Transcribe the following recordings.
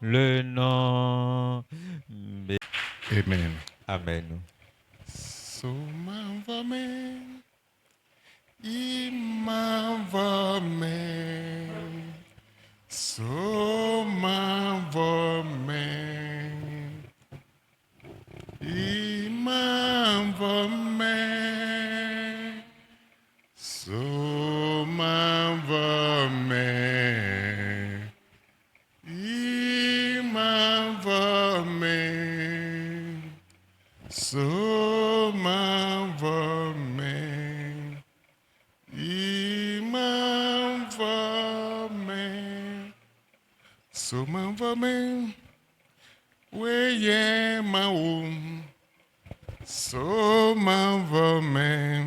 Le nom. Amen. Amen. So m'envoie, il m'envoie, so m'envoie, il m'envoie, so m'envoie, il m'envoie, so m'envoie, il m'envoie, so m'envoie, weye maou, so m'envoie,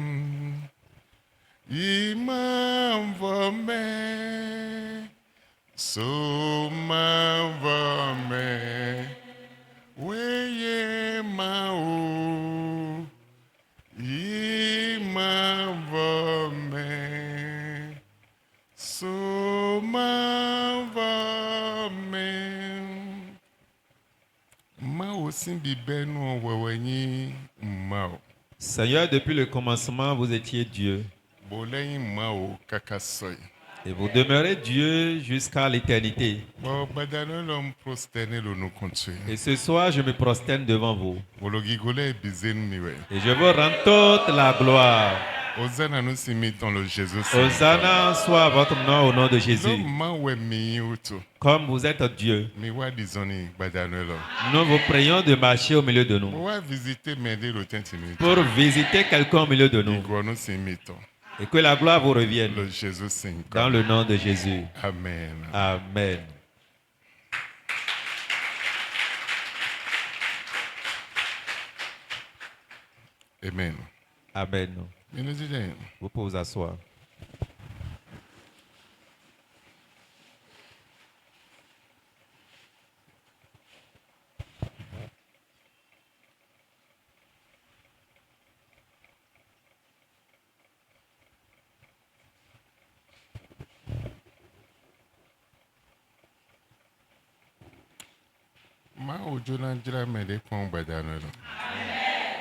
il m'envoie, so m'envoie, weye maou, il m'envoie, so m'envoie, mao simbi benu wewenyi mao. Seigneur, depuis le commencement, vous étiez Dieu. Boleyi mao kakasoy. Et vous demeurez Dieu jusqu'à l'éternité. Bon badano l'homme prosterné le nous continue. Et ce soir, je me prosterne devant vous. Bologigole bizenu miwe. Et je vous rends toute la gloire. Hosanna nous imitant le Jésus. Hosanna soit à votre nom au nom de Jésus. Comme vous êtes Dieu, nous vous prions de marcher au milieu de nous. Pour visiter quelqu'un au milieu de nous. Et que la gloire vous revienne. Dans le nom de Jésus. Amen. Amen. Amen. Amen. Vous pouvez vous asseoir.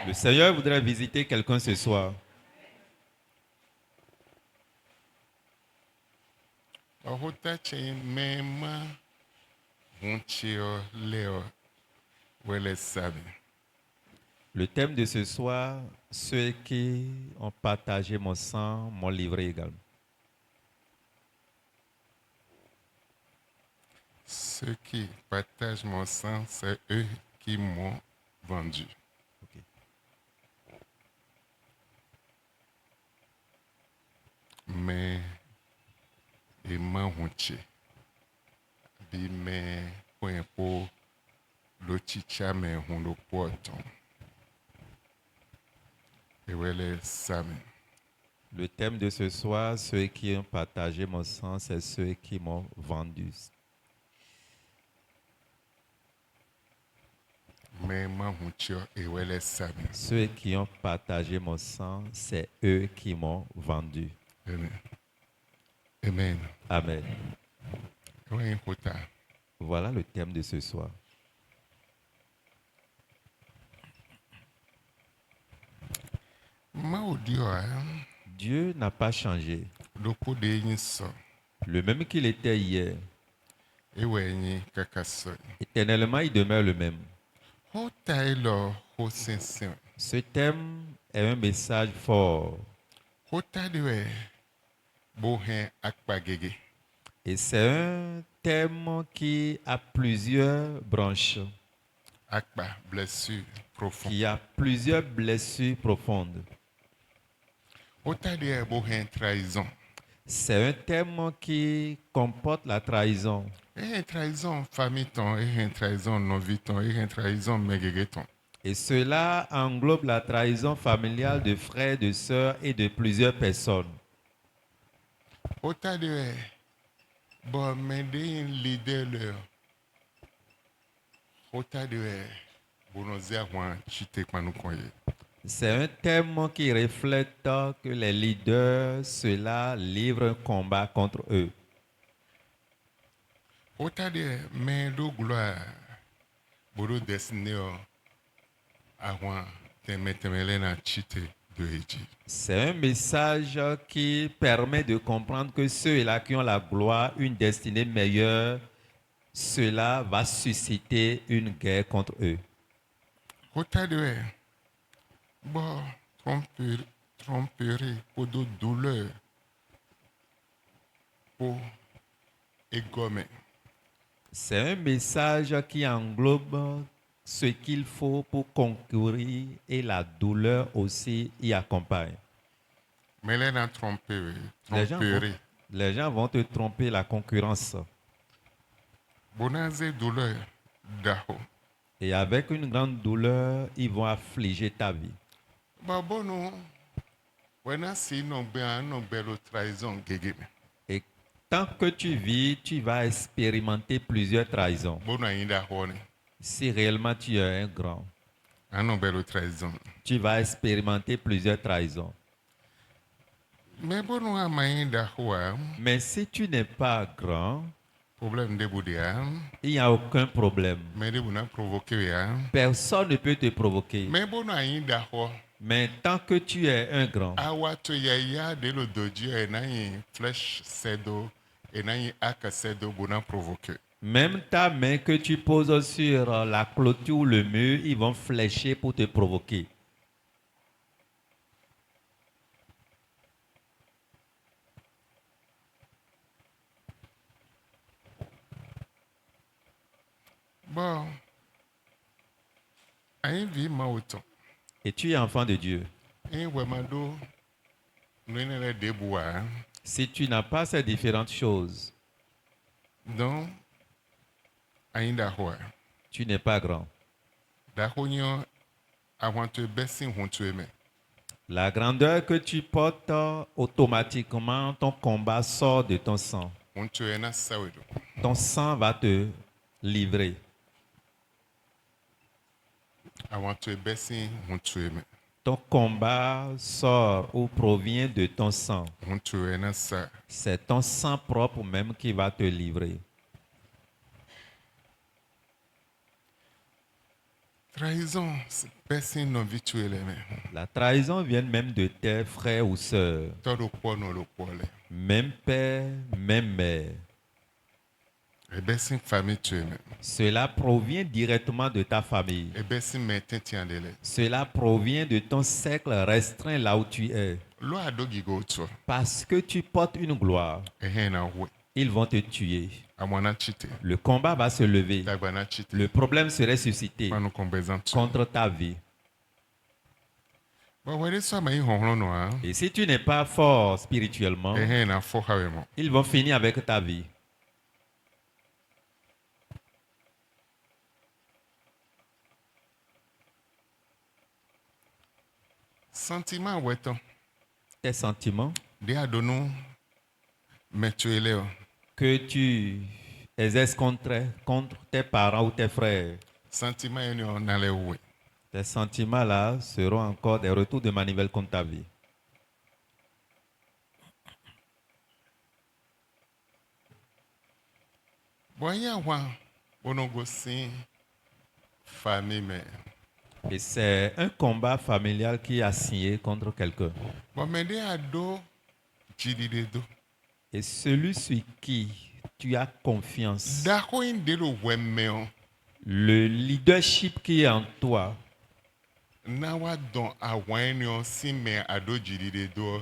Le Seigneur voudrait visiter quelqu'un ce soir. Le thème de ce soir, ceux qui ont partagé mon sang m'ont livré également. Ceux qui partagent mon sang, c'est eux qui m'ont vendu. Okay. Mais et manhunche bi me point pour le chicha me hundo porton. Et wele sami. Le thème de ce soir, ceux qui ont partagé mon sang, c'est ceux qui m'ont vendu. Ceux qui ont partagé mon sang, c'est eux qui m'ont vendu. Amen. Amen. Amen. Voilà le thème de ce soir. Dieu n'a pas changé. Le même qu'il était hier. Éternellement, il demeure le même. Ce thème est un message fort. Et c'est un thème qui a plusieurs branches. Qui a plusieurs blessures profondes. C'est un thème qui comporte la trahison. Et cela englobe la trahison familiale de frères, de sœurs et de plusieurs personnes. C'est un thème qui reflète que les leaders, ceux-là, livrent un combat contre eux. Autant de mais do gloire bodo destiné avant de mettre na chite de Haïti. C'est un message qui permet de comprendre que ceux-là qui ont la gloire, une destinée meilleure, cela va susciter une guerre contre eux. Autant de bon tromperie pour de douleur pour égommer. C'est un message qui englobe ce qu'il faut pour concourir et la douleur aussi y accompagne. Mais là, dans tromperie, Les gens vont te tromper la concurrence. Bonaze douleur d'aho. Et avec une grande douleur, ils vont affliger ta vie. Bah bon non. When si non belle trahison gege. Et tant que tu vis, tu vas expérimenter plusieurs trahisons. Bon ainda hone. Si réellement tu es un grand, Non belle trahison. tu vas expérimenter plusieurs trahisons. Mais bon non ainda hoa. Mais si tu n'es pas grand, Problème de boudia. il n'y a aucun problème. Mais de buna provoquer ya. Personne ne peut te provoquer. Mais bon ainda hoa. Mais tant que tu es un grand, Awa to ya de lo dodio e na flesh sedo e na aka sedo buna provoquer. même ta main que tu poses sur la clôture ou le mur, ils vont flécher pour te provoquer. Bon. Aïe vie ma autant. Et tu es enfant de Dieu. Et wemado nene de bois. Si tu n'as pas ces différentes choses, Donc ainda hoa. tu n'es pas grand. Da honyo avant te bessin hontu eme. La grandeur que tu portes, automatiquement, ton combat sort de ton sang. Hontu ena sawedo. Ton sang va te livrer. Avant te bessin hontu eme. Ton combat sort ou provient de ton sang. Hontu ena sa. C'est ton sang propre même qui va te livrer. Trahison bessin non vituel eme. La trahison vient même de tes frères ou sœurs. Todo pono lo pole. Même père, même mère. E bessin famille tu eme. Cela provient directement de ta famille. E bessin meten tiandele. Cela provient de ton cercle restreint là où tu es. Lo adogi go to. Parce que tu portes une gloire, E hena we. ils vont te tuer. Amwana chite. Le combat va se lever. Dagbana chite. Le problème serait suscité Manu kombezan tu. contre ta vie. Ba wale so ma yi honhon no a. Et si tu n'es pas fort spirituellement, E hena fo hawemo. ils vont finir avec ta vie. Sentiment weton. Tes sentiments De adonu metuele o. que tu exerces contre tes parents ou tes frères, Sentiment eni o nale we. tes sentiments-là seront encore des retours de manivelle contre ta vie. Boya wa onogo sin famille me. Et c'est un combat familial qui a signé contre quelqu'un. Bon mais de ado jidide do. Et celui sur qui tu as confiance, Da ko in de lo wemme o. le leadership qui est en toi, Na wa don awan o sin me ado jidide do.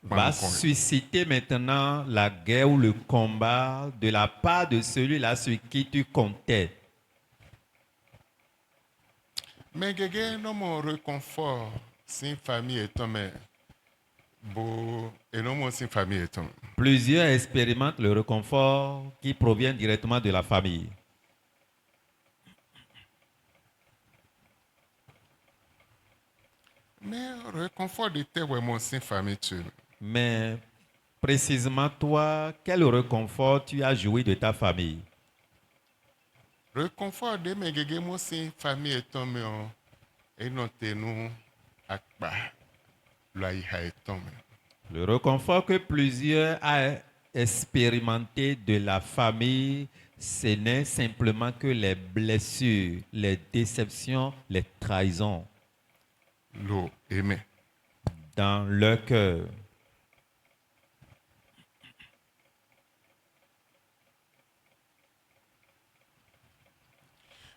va susciter maintenant la guerre ou le combat de la part de celui-là sur qui tu comptais. Mais gege no mo réconfort sin famille eton me. Bo et no mo sin famille eton. Plusieurs expérimentent le réconfort qui provient directement de la famille. Mais réconfort de te we mo sin famille tu. Mais précisément toi, quel réconfort tu as joué de ta famille? Réconfort de me gege mo sin famille eton me o. E no te nou akpa. Lo ayi ha eton me. Le réconfort que plusieurs ont expérimenté de la famille, Ce n'est simplement que les blessures, les déceptions, les trahisons lo aimé. dans leur cœur.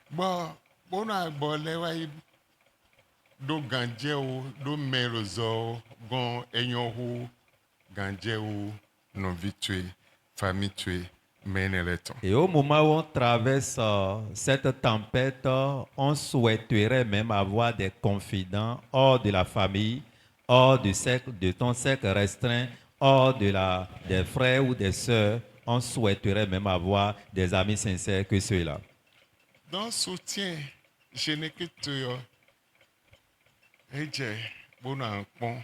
Bon, bon a bon le wa do ganje o do merozo gon enyo ho ganje o non vitue famille tuée meneleton. Et au moment où on traverse cette tempête, on souhaiterait même avoir des confidents hors de la famille, hors de ton cercle restreint, hors des frères ou des sœurs. On souhaiterait même avoir des amis sincères que ceux-là. Dans soutien, je n'ai que tu eje bon a pon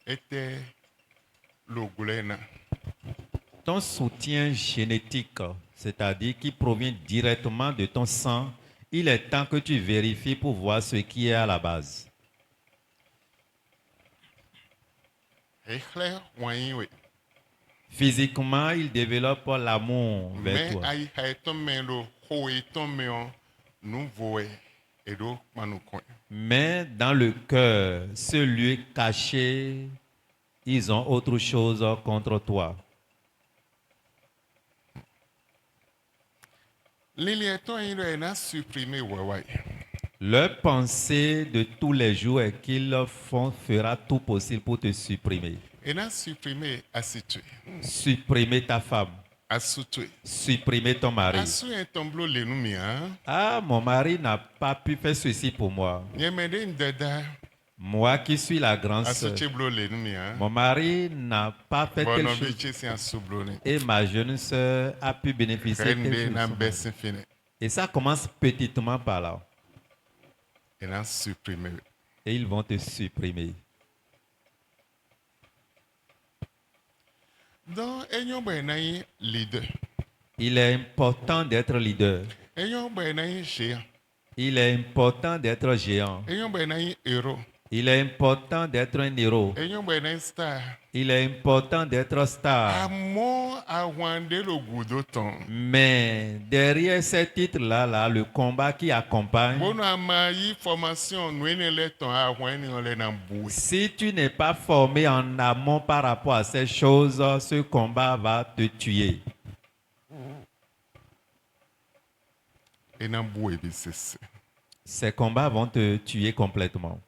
était lo glena. Ton soutien génétique, c'est-à-dire qui provient directement de ton sang, il est temps que tu vérifies pour voir ce qui est à la base. Eclair wani we. Physiquement, il développe l'amour vers Mais toi. aïe aïe ton melo ho et ton meon nous voe et do manukon. Mais dans le cœur, ce lieu caché, ils ont autre chose contre toi. Lilieton il n'a supprimé ouais. Leur pensée de tous les jours est qu'ils fera tout possible pour te supprimer. Il a supprimé Assitué, Supprimer ta femme, Assoutué. supprimer ton mari. Assou un tombeau le numia. Ah, mon mari n'a pas pu faire ceci pour moi. Yemede ndeda. Moi qui suis la grande sœur. Assouché blo le numia. Mon mari n'a pas fait quelque Bon, chose. c'est un soublonné. Et ma jeune sœur a pu bénéficier de Rende quelque n'a chose. baissé fini. Et ça commence petitement par là. Il a supprimé. Et ils vont te supprimer. Donc, ayons ben leader. Il est important d'être leader. Ayons ben géant. Il est important d'être géant. Ayons ben héros. Il est important d'être un héros. Ayons ben star. Il est important d'être star. Amour à Wandé le goudoton. Mais derrière ces titres-là, le combat qui accompagne, Bon, à ma formation, nous ne ton à Wandé on les n'embouille. si tu n'es pas formé en amont par rapport à ces choses, ce combat va te tuer. Et n'embouille, c'est ça. Ces combats vont te tuer complètement.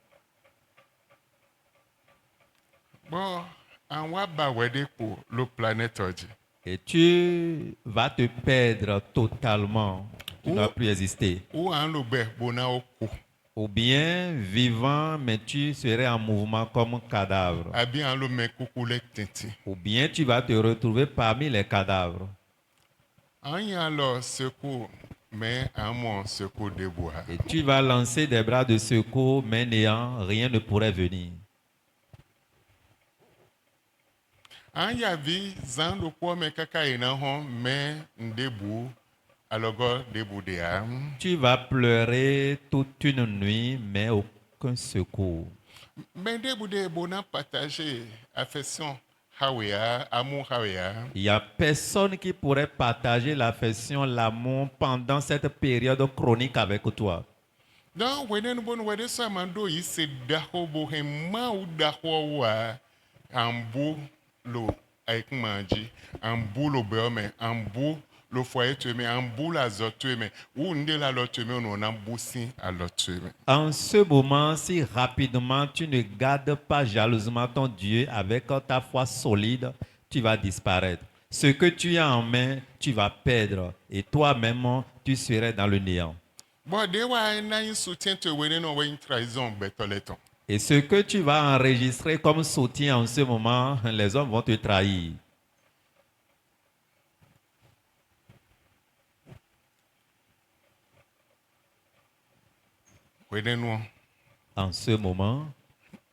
Bon, en wa ba wede pour le planète Oji. Et tu vas te perdre totalement. Tu ne vas plus exister. Ou en le be bona oko. Ou bien vivant, mais tu serais en mouvement comme cadavre. A bien en le me coucou le tenti. Ou bien tu vas te retrouver parmi les cadavres. En y a alors secours, mais à mon secours de bois. Et tu vas lancer des bras de secours, mais néant, rien ne pourrait venir. En y a vu, zan le poids me kaka ina hon, mais debout, alors debout de âme. Tu vas pleurer toute une nuit, mais aucun secours. Mais debout de bona partager affection, hawea, amour hawea. Il n'y a personne qui pourrait partager l'affection, l'amour pendant cette période chronique avec toi. Donc, wenen bon wede sa mando yi se daho bo hem ma u daho wa ambu lo aikmanji ambu lo beome ambu le foyer tu mais ambu la zotu mais ou nde la lotu mais on ambu si à lotu mais. En ce moment, si rapidement tu ne gardes pas jalousement ton Dieu avec ta foi solide, tu vas disparaître. Ce que tu as en main, tu vas perdre. Et toi-même, tu serais dans le néant. Bon, de wa na yin soutien te wenen no wa yin trahison betoleton. Et ce que tu vas enregistrer comme soutien en ce moment, les hommes vont te trahir. Wenen no En ce moment,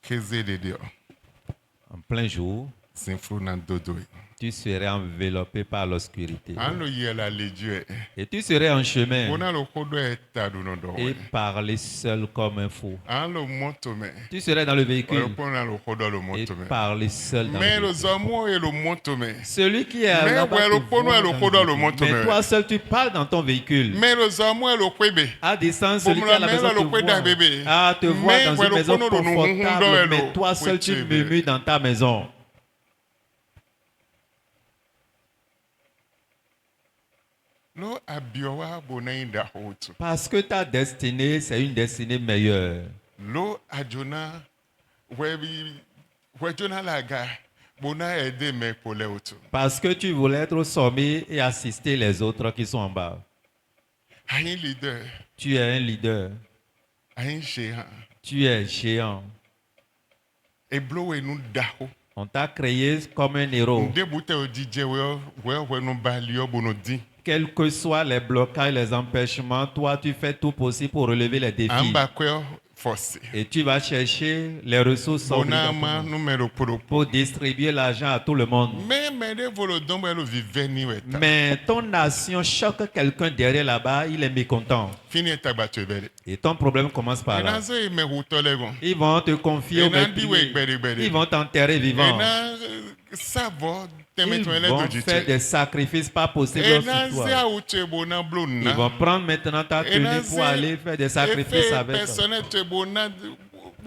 keze de dio en plein jour, sinfru na dodo. tu serais enveloppé par l'obscurité. An lo yela le Dieu. Et tu serais en chemin Bona lo kodo eta do no do. et parler seul comme un fou. An lo moto me. Tu serais dans le véhicule Pona lo kodo lo et moto me. parler seul dans Mais le lo véhicule. zamo e lo moto me. Celui qui est Mais là-bas ouais, te le voit pono et le dans kodo le le véhicule. monte, Mais mais- toi seul tu parles dans ton véhicule. Mais lo zamo e lo kwebe. À distance, celui Pour qui est à me la la maison mettre te le coude d'un bébé. voit. Ah, te voit Mais dans ouais, une le maison pono le nous confortable, hundo mais elo. toi seul Oui, tu tu veux. murmures dans ta maison. Lo abiowa bonainda hotu. Parce que ta destinée, c'est une destinée meilleure. Lo ajona wejona laga bona ede me pole otu. Parce que tu voulais être au sommet et assister les autres qui sont en bas. Ayin leader, Tu es un leader. ayin shehan. Tu es géant. Eblo we nu daho. On t'a créé comme un héros. Nde bute o DJ we no balio bono di. Quels que soient les blocages, les empêchements, toi, tu fais tout possible pour relever les défis. Amba kweo force. Et tu vas chercher les ressources Bonama obligatoires numero poro. pour distribuer l'argent à tout le monde. Mais de volodon elo viveni weta. Mais ton action choque quelqu'un derrière là-bas, il est mécontent. Fini etagbato ebere. Et ton problème commence par là. Enazo ime hutolegon. Ils vont te confier au Ena diwe meurtrier. gbere. Ils vont t'enterrer vivant. Ena savo Ils temetwele vont dojite. faire des sacrifices pas possibles sur Ena toi. zia uche bona Ils blonna. vont prendre maintenant ta tenue pour aller faire des sacrifices avec toi. Personne te bona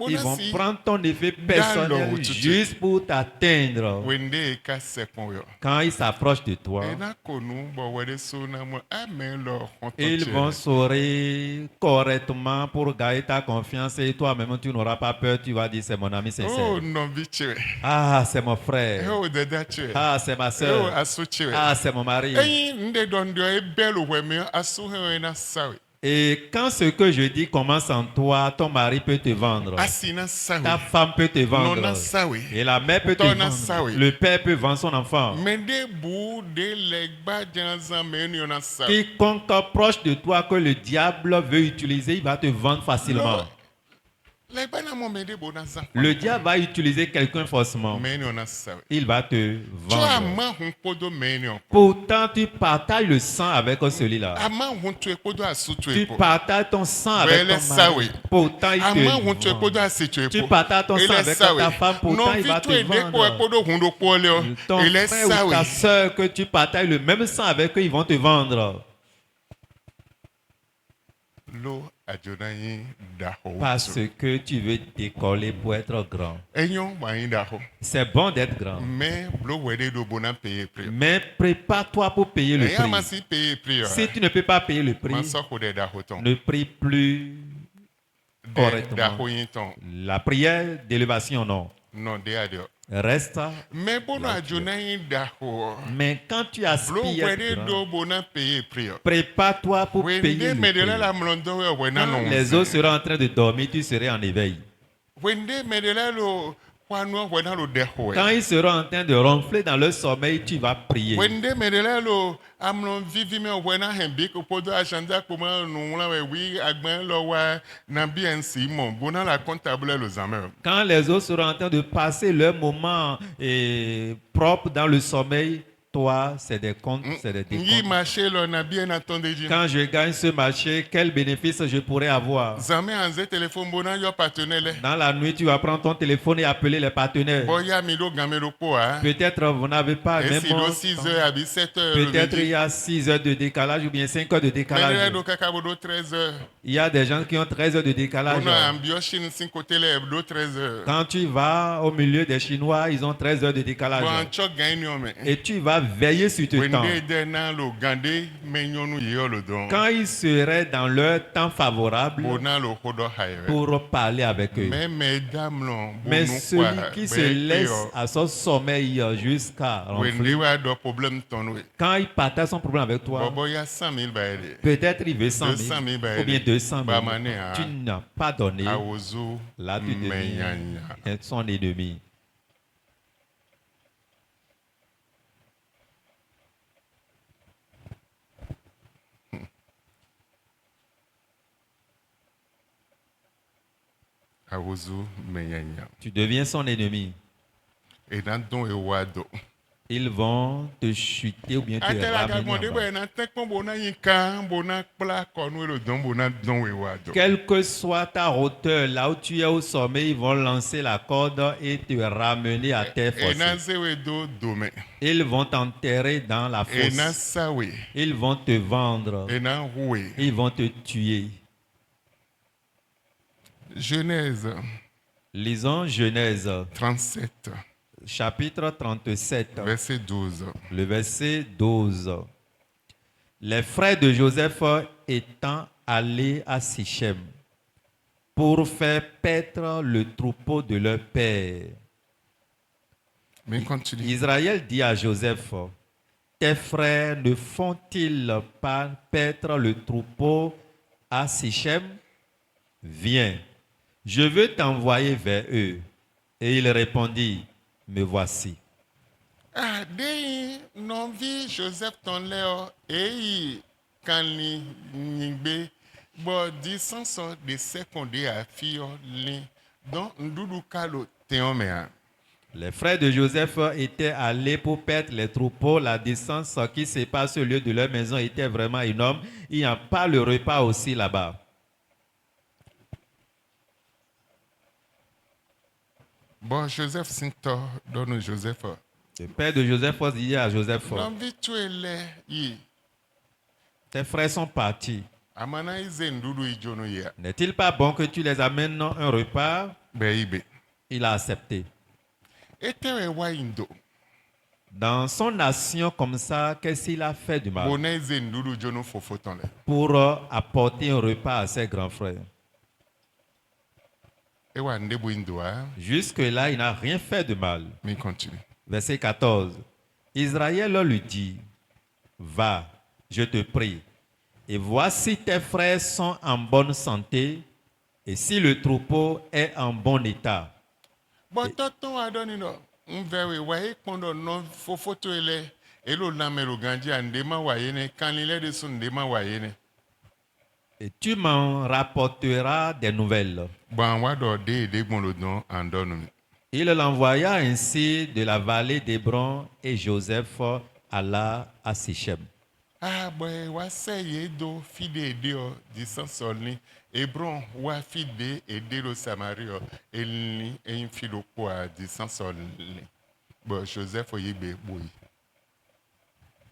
Ils vont si. prendre ton effet personnel Dans le- juste pour t'atteindre. Wende ka sekon yo. Quand ils s'approchent de toi, Ena konu bo wede so na mo amen lo ils vont sourire correctement pour gagner ta confiance et toi-même tu n'auras pas peur, tu vas dire c'est mon ami Oh sincère. non biche. Ah, c'est mon frère. Oh deda che. Ah, c'est ma Oh soeur. aso che. Ah, c'est mon mari. Eyin nde dondio e belo weme aso he na sawe. Et quand ce que je dis commence en toi, ton mari peut te vendre. Asina Ta sawe. femme peut te vendre. Nona sawe. Et la mère peut te Tona vendre. sawe. Le père peut vendre son enfant. Mende bu de legba janza meni ona sawe. Quiconque proche de toi que le diable veut utiliser, il va te vendre facilement. Legba na mo mende bo na za. Le diable va utiliser quelqu'un forcément. Meni ona sawe. Il va te Tu vendre. ama hun podo meni on. Pourtant, tu partages le sang avec celui-là. Ama hun tu podo asu tu Tu epo. partages ton sang avec Wele ton sawe. mari. Pourtant, il Ama hun tu te podo vend. asi tu epo. Tu partages ton sang avec ta femme. Pourtant, il va te vendre. Podo hundo pole o. Ton Il est frère ou ta sawe. soeur que tu partages le même sang avec eux, ils vont te vendre. Lo ajonayi daho. Parce que tu veux décoller pour être grand. Enyon wa yin daho. C'est bon d'être grand. Mais blo wede do bona payer prix. Mais prépare-toi pour payer le Et ama prix. si payer prix. Si tu ne peux pas payer le prix, Man so ko de daho ton. ne prie plus De correctement. daho yin ton. La prière d'élévation, non. Non de adio. Reste. Mais bono ajonayi daho. Mais quand tu Blo aspires, wede être grand, do bona payer prix. prépare-toi pour payer Wende le medela prix. la mlondo we wena Quand no. les autres seront en train de dormir, tu serais en éveil. Wende medela lo kwanu wena lo deho. Quand ils seront en train de ronfler dans leur sommeil, tu vas prier. Wende medela lo amlon vivi me wena hembi ko podo ajanda kuma no la we wi agban lo wa na BNC mon bona la comptable lo zamer. Quand les autres seront en train de passer leur moment propre dans le sommeil, toi, c'est des comptes, c'est des Yi décomptes. marché lo na bien attendé ji. Quand je gagne ce marché, quel bénéfice je pourrais avoir? Zamer anze téléphone bona yo partenaire le. Dans la nuit, tu vas prendre ton téléphone et appeler les partenaires. Boya mi do gamero po a. Peut-être vous n'avez pas Et même si do bon 6 temps. heures à 7 heures. Peut-être il y a 6 heures de décalage ou bien 5 heures de Medela décalage. do kakabo do 13 heures. Il y a des gens qui ont 13 heures de décalage. On a ambioshin 5 côté le do 13 heures. Quand tu vas au milieu des Chinois, ils ont 13 heures de décalage. Bon chok gagne me. Et tu vas veiller sur ton temps. Wende de na lo gande menyonu yo lo don. Quand ils seraient dans leur temps favorable Bona lo hodo haire. pour parler avec eux. Mais mesdames lo Mais bonu celui kwa, qui se be laisse yo. à son sommeil jusqu'à Wende ronfler, wa do problème ton we. quand il partage son problème avec toi, Bobo ya 100,000 baile. peut-être il veut 100 000 200 000 ou bien 200 000. Ba mané, hein. Tu n'as pas donné. Awozo Là, tu menyanya. deviens son ennemi. Awozo menyanya. Tu deviens son ennemi. Et dans don e wado. Ils vont te chuter ou bien te Atela ramener gagonde en bo bas. na tekpon bo na yinka bo na kpla konu lo don bo na don we wa do. Quelle que soit ta hauteur, là où tu es au sommet, ils vont lancer la corde et te ramener à terre E na forcée. zewe do dome. Ils vont t'enterrer dans la E na fosse. sawe. Ils vont te vendre. E na huwe. Ils vont te tuer. Genèse Lisons Genèse, 37, chapitre 37, verset 12. le verset 12. Les frères de Joseph étant allés à Sichem pour faire paître le troupeau de leur père. Mais continue. Israël dit à Joseph, tes frères ne font-ils pas paître le troupeau à Sichem? Viens, je veux t'envoyer vers eux. Et il répondit, me voici. Ah, dei non vi Joseph ton leo e kanli nyingbe bo di sanso de seconde a fio li don ndudu kalo teomea. Les frères de Joseph étaient allés pour perdre les troupeaux. La distance qui sépare ce lieu de leur maison était vraiment énorme. Il n'y a pas le repas aussi là-bas. Bon, Joseph Sinto donne Joseph. Le père de Joseph dit à Joseph, Non vi tuele yi. tes frères sont partis. Amana ize ndudu ijono ya. N'est-il pas bon que tu les amènes un repas? Be ibe. Il a accepté. Etewe wa indo. Dans son nation comme ça, qu'est-ce qu'il a fait du mal Bona ize ndudu jono fofo ton le. pour apporter un repas à ses grands frères? Ewa ndebu indo a. Jusque-là, il n'a rien fait de mal. Mais continue. Verset 14. Israël lui dit, va, je te prie, et voici tes frères sont en bonne santé, et si le troupeau est en bon état. Bon, tonton adoni no. Mvewe wa kondo no fofo to ele. Elo lamelo ganji andema wa yene kanile de sun ndema wa yene. Et tu m'en rapporteras des nouvelles. Bon, wa do de gbon lo don andonu. Il l'envoya ainsi de la vallée d'Hébron, et Joseph alla à Sichem. Ah, boy, wa seye do fide de o di sansoni. Hebron wa fide e de lo Samario. Elni e infilo kwa di sansoni. Bon, Joseph oyebe boy.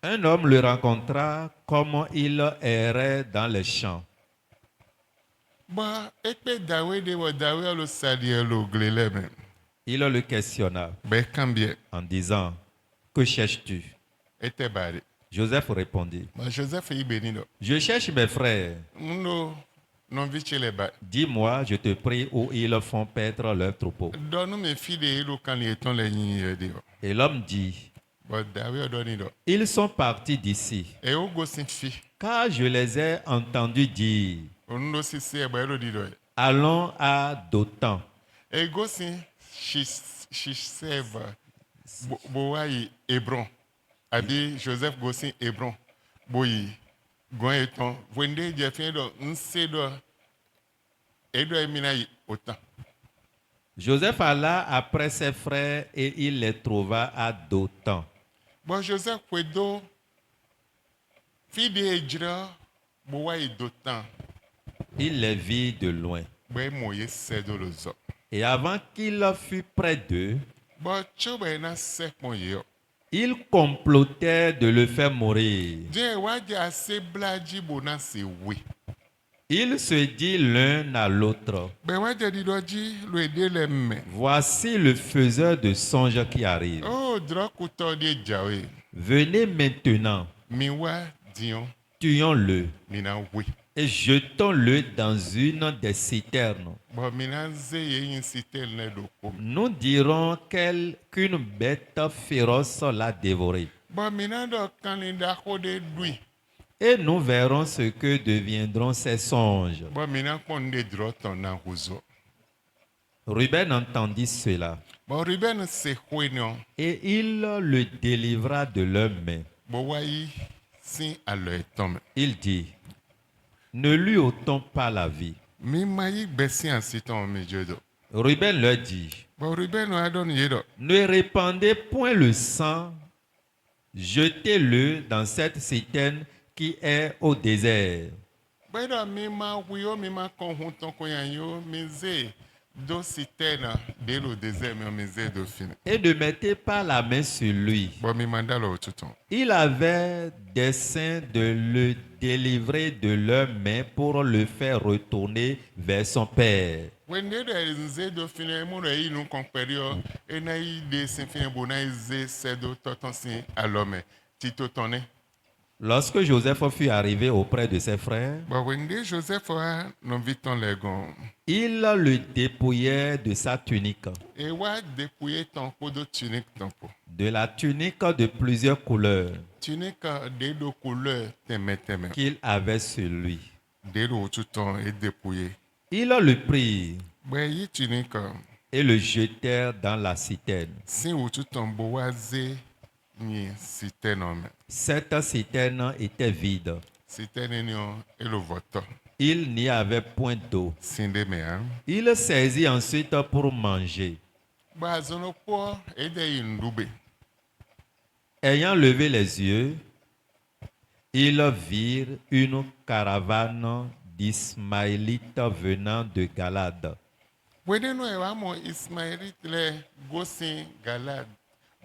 Un homme le rencontra comme il errait dans les champs. Bon, ekpe dawe de wo dawe lo sadi lo glele men. Il le questionna Be kambie en disant, que cherches-tu? ete bari. Joseph répondit, Bon, Joseph oyebe ni no. je cherche mes frères. No, non vichele ba. Dis-moi, je te prie, où ils font paître leur troupeau. Donne me fide lo kan le ton le yin de o. Et l'homme dit, Bon, dawe doni do. ils sont partis d'ici, E o go sin fi. car je les ai entendus dire, Onundo si se ba lo di do. allons à Dothan. E go sin shiseva. Bo wa yi Hebron. Abi Joseph go sin Hebron. Bo yi gon eton. Wende je fin do nse do. E do emina yi autant. Joseph alla après ses frères et il les trouva à Dothan. Bon, Joseph Kwedo, fille d'Ejra, boa et d'autant, Il les vit de loin. ben moye sedo le zo. Et avant qu'il fût près d'eux, Bon, chobe na sek moye. ils complotaient de le faire mourir. Je waje ase blaji bona se we. Ils se dit l'un à l'autre, Ben waje di doji lo ede le me. voici le faiseur de songes qui arrive. Oh, dra kuto de jawe. Venez maintenant, Mi wa dion, tuons-le mi na we. et jetons-le dans une des citernes. Bon, mi na ze ye yin sitel ne do ko. Nous dirons qu'une bête féroce l'a dévoré. Bon, mi na do kanlinda ko de dui. Et nous verrons ce que deviendront ces songes. Bon, mi na konde dro ton na huzo. Ruben entendit cela Bon, Ruben se kwenyon. et il le délivra de leurs mains. Bon, wa yi sin a le tome. Il dit, ne lui ôtons pas la vie. Mi mayi besi ansiton mi jodo. Ruben leur dit, Bon, Ruben wa don yedo. ne répandez point le sang jetez-le dans cette citerne qui est au désert. Bẹ́ẹ̀ni mi máa wí ó mi máa kàn hún tán kó yàn yó mi zé do citerne dès le désert mi zé do fini. Et ne mettez pas la main sur lui. Bọ́ mi máa dá lọ òtútù. Il avait dessein de le délivrer de leurs mains pour le faire retourner vers son père. Wende dẹ̀ nzé do fini mú rẹ̀ yìí nù kàn pẹ̀lú ọ ẹ̀nà yìí dé sin fi bò náà zé sẹ́dọ̀ tọ́tàn sí àlọ́mẹ̀ títò tán ní. Lorsque Joseph fut arrivé auprès de ses frères, Bọ́ wende Joseph wa nọ vi tán lẹ̀ gan. ils le dépouillaient de sa tunique, Et wa dépouiller tán kó do tunique tán po. de la tunique de plusieurs couleurs Tunique dé do couleur tẹ̀mẹ̀tẹ̀mẹ̀. qu'il avait sur lui. Dé do òtútù et dépouiller. Ils le prirent Bẹ́ yìí tunique et le jetèrent dans la citerne. si òtútù bò wá zé ní citerne mẹ́. Cette citerne était vide. Citerne ni ọ elo vọ̀tọ̀. Il n'y avait point d'eau. Sinde mẹ́ à. Il saisit ensuite pour manger. Bọ́ azọ́nà pọ̀ ẹ̀dẹ̀ yìí ń dúbẹ̀. Ayant levé les yeux, ils virent une caravane d'Ismaélites venant de Galade. Wẹ́dẹ́ náà ẹ̀ wá mọ̀ Ismaili tilẹ̀ gòsìn Galad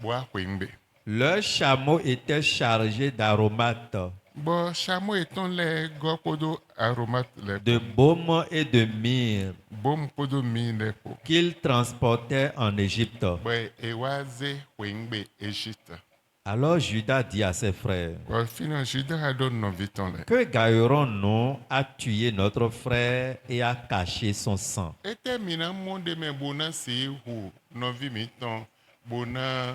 bọ́ àpè ń bẹ̀. Leurs chameaux étaient chargés d'aromates, Bọ́ sàmó ìtàn lẹ̀ gọ́ kódó aromate lẹ̀ de baume et de myrrhe bọ́m kódó mi lẹ̀ kó. qu'ils transportaient en Égypte. Bọ́ ẹ̀ wá zé pè ń bẹ̀ Égypte. Alors Judas dit à ses frères, Bọ́ fínà Juda àdó nọ vi tán lẹ̀. que gagnerons-nous à tuer notre frère et à cacher son sang? Ete mina monde me bona se hu novi mi tán bona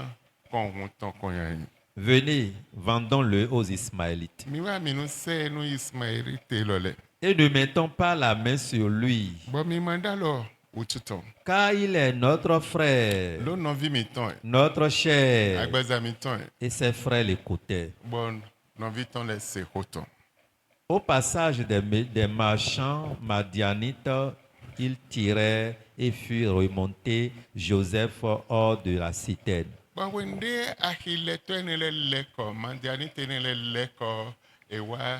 kàn hun tán kàn yàn yìí. Venez, vendons-le aux Ismaélites. Mi wá mi nu sẹ́ nu Ismaili tẹ lọ́lẹ̀. Et ne mettons pas la main sur lui, Bọ́ mi máa dá lọ òtútù. car il est notre frère, Ló nọvi mi tán ẹ̀. notre chair. Agbẹ́za mi tán ẹ̀. Et ses frères l'écoutaient. Bọ́ nọvi tán lẹ̀ se hó tán. Au passage des marchands madianites, ils tirèrent et furent remontés Joseph hors de la citerne. Bọ́ wende ahilẹ̀tọ́ ẹni lẹ̀ lẹ́kọ̀ọ́ mandiani tẹ́ni lẹ̀ lẹ́kọ̀ọ́ ẹ̀ wá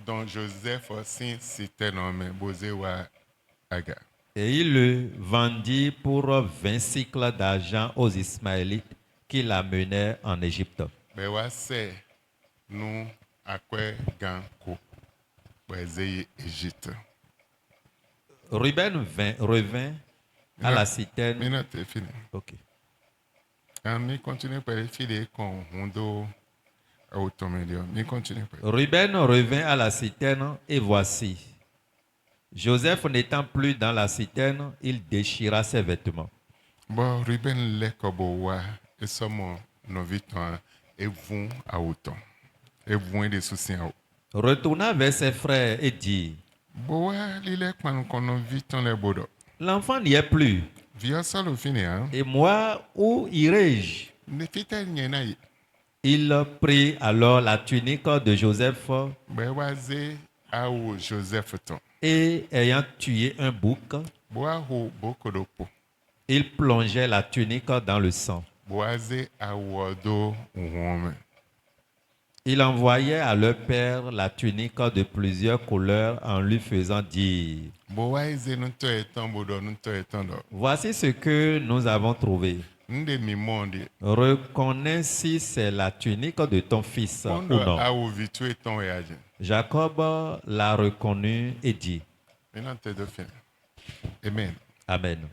dọ̀n Joseph sí citerne mẹ́ bóze wá aga. Et il le vendit pour 20 cycles d'argent aux Ismaélites qui l'amenèrent en Égypte. Bẹ́ wá sẹ́ nu akpẹ́ gan ko bẹ́ zéye Égypte. Ruben revint à la citerne. Mi náà tẹ́ fini. Ok. Mi continue pẹ̀lú fìdí kan hun do autant million. Mi continue pẹ̀lú. Ruben revint à la citerne et voici. Joseph n'étant plus dans la citerne, il déchira ses vêtements. Bon, Ruben lẹ́kọ̀ọ́ bò wá esọ́mọ nọ̀vi tán evun àwòtán evun de souci àwò. Retourna vers ses frères et dit, Bò wá lílẹ̀ kpankàn nọ̀vi tán lẹ̀ bòdò. l'enfant n'y est plus. Vieux salo fini hein. Et moi, où irai-je? Ne fitẹ́ nyẹ̀ náà yìí. Il prit alors la tunique de Joseph Bẹ́ wá zé àwò Joseph tán. et, ayant tué un bouc, Bò wá ho bòkòdò pò. il plongeait la tunique dans le sang. Bò wá zé àwò ọ̀dọ́ òhun mẹ́. Il envoyait à leur père la tunique de plusieurs couleurs en lui faisant dire, Bò wá zé nutọ́ ẹ̀ tán bòdò nutọ́ ẹ̀ tán lọ. voici ce que nous avons trouvé. Nde mi mọ́ndé. Reconnais si c'est la tunique de ton fils ou Mọ́ndọ̀ non. àwò vitu ẹ̀ tán ẹ̀ àjẹ́. Jacob l'a reconnu et dit, Maintenant, t'es de fin. Amen. Amen.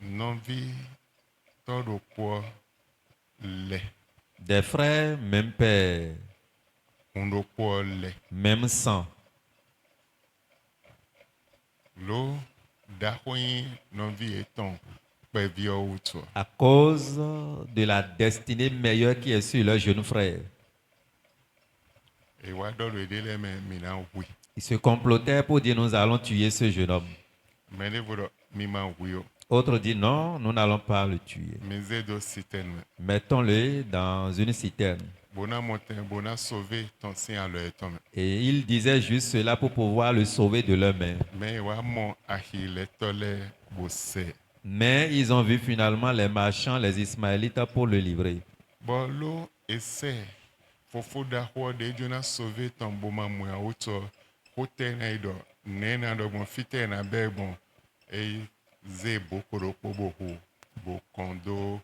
Non vie, tout le poids, lait. Des frères, même père, On le poids, lait. même sang. L'eau, d'ahoui, non vie étant, pas vieux ou toi. À cause de la destinée meilleure qui est sur leur jeune frère. Et ouais, dans le délai, mais maintenant, oui. Ils se complotaient pour dire nous allons tuer ce jeune homme. Mais les voilà, mima oui. Autres disent non, nous n'allons pas le tuer. Mais aides aussi, Mettons-le dans une citerne. Bona montagne, bona sauvé ton sein à leur temps. Et ils disaient juste cela pour pouvoir le sauver de leurs mains. Mais ouais, mon ahile, tolé, bossé. Mais ils ont vu finalement les marchands, les Ismaélites, pour le livrer. Bon, l'eau, essaie fofo da xɔ de dzona sauver ton boma moya wotɔ hote na ido nena do bon fite na be bon e ze bokoro kpobo ho bo kondo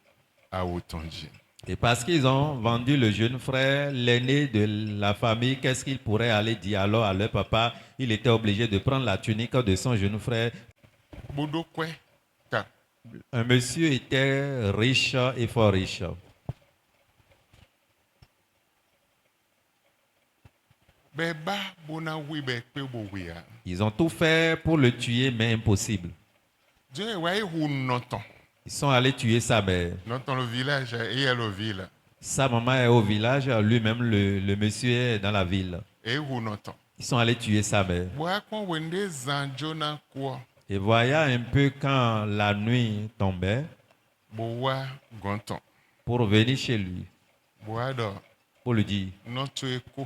a otonji. Et parce qu'ils ont vendu le jeune frère, l'aîné de la famille, qu'est-ce qu'il pourrait aller dire alors à leur papa? Il était obligé de prendre la tunique de son jeune frère. Bodo kwe ta Un monsieur était riche et fort riche. beba bona wi be pe bo wi a Ils ont tout fait pour le tuer, mais impossible. je wa e hu noton Ils sont allés tuer sa mère. noton le village et elle au ville Sa maman est au village, lui-même le monsieur est dans la ville. e hu noton Ils sont allés tuer sa mère. wa kon wende zanjona ko Et voyant un peu quand la nuit tombait, bo wa gonton pour venir chez lui, bo wa do pour lui dire, noto eko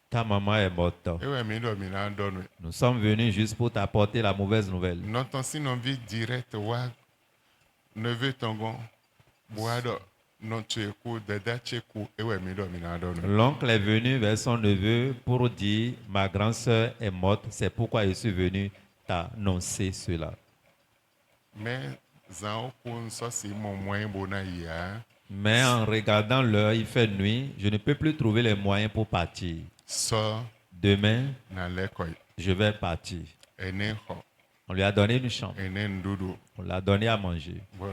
ta maman est morte. e we mi do mi na do no Nous sommes venus juste pour t'apporter la mauvaise nouvelle. noton sinon vie direct wa neve tongon bo wa do noto eko dada cheko e we mi do mi na do no L'oncle est venu vers son neveu pour dire, ma grande sœur est morte, c'est pourquoi je suis venu t'annoncer cela. mais zan ko nso si mo moyen bona ya Mais en regardant l'heure, il fait nuit, je ne peux plus trouver les moyens pour partir. so Demain, na lekoi je vais partir. ene ho On lui a donné une chambre, ene ndudu on l'a donné à manger. bo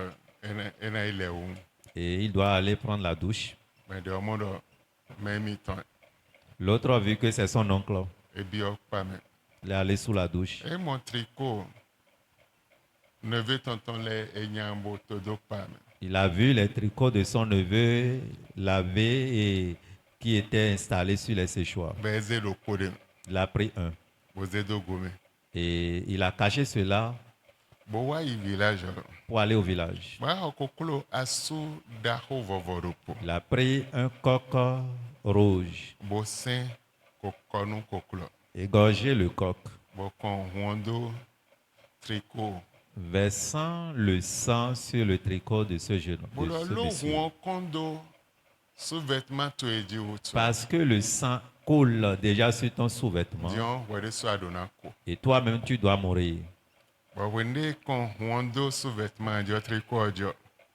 ena ile un Et il doit aller prendre la douche. mais de modo même temps L'autre a vu que c'est son oncle. et bio pas mais Il est allé sous la douche. et mon tricot ne veut tonton le enyambo todo pas mais Il a vu les tricots de son neveu lavés et qui étaient installés sur les séchoirs. beze lo kode Il a pris un. boze do gome Et il a caché cela bo wa i village pour aller au village. ba okokolo asu da ho vovoropo Il a pris un coq rouge, bo sen kokonu kokolo égorgé le coq, bo kon hondo tricot versant le sang sur le tricot de ce jeune bo de lo ce lo monsieur. won kondo sous-vêtement to eji wotu Parce que le sang coule déjà sur ton sous-vêtement dion wede so adona ko et toi-même tu dois mourir. bo wende kon hondo sous-vêtement jo tricot jo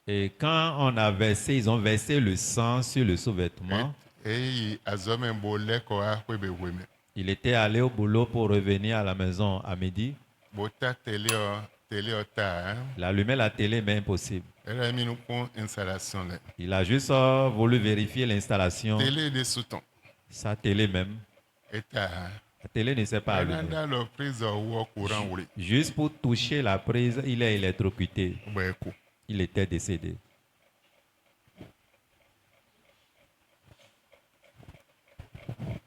Et quand on a versé, ils ont versé le sang sur le sous-vêtement. eyi azome bo leko a kwebe weme Il était allé au boulot pour revenir à la maison à midi. bo ta télé o ta Il allumait la télé, mais impossible. era mi nu kon installation le Il a juste voulu vérifier l'installation, télé de souton sa télé même. eta La télé ne s'est pas allumée. nanda lo prise wo courant wuri Juste pour toucher la prise, il est électrocuté. bo eko Il était décédé.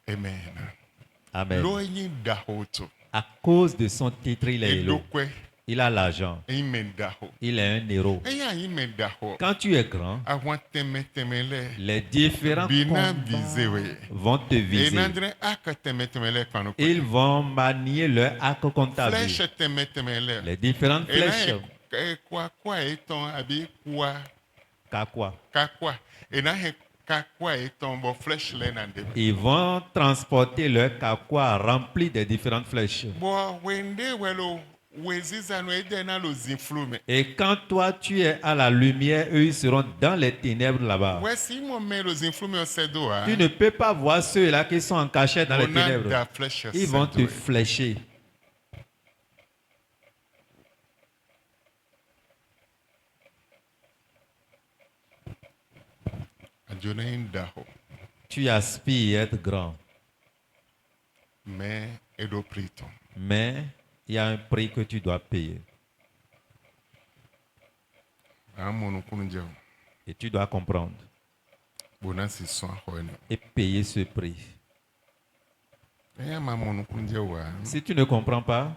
amen Amen. lo yin da ho to À cause de son titre, il est e héros. do kwe Il a l'argent. yin men da ho Il est un héros. e ya yin men da ho Quand tu es grand, àwọn tẹmẹtẹmẹ lẹ les différents bina combats vize we vont te viser. enandre aka tẹmẹtẹmẹ lẹ kanu kwe Ils vont manier leur arc contre ta vie. flèche tẹmẹtẹmẹ lẹ Les différentes flèches. kwa etan abi kwa Kakwa. kakwa ena he kakwa etan bo flèche lẹ na de Ils vont transporter leur kakwa rempli des différentes flèches. bo wende welo weziza no ede na lo zinflu me Et quand toi tu es à la lumière, eux ils seront dans les ténèbres là-bas. wesi mo me lo zinflu me osedo a Tu ne peux pas voir ceux-là qui sont en cachette dans les ona ténèbres. da flèche Ils vont te osedo flécher. ajona yin da ho Tu aspires à être grand. mais edo priton Mais il y a un prix que tu dois payer. amonu kunu je Et tu dois comprendre. bona si son ho ene Et payer ce prix. e ma monu kunu je wa Si tu ne comprends pas,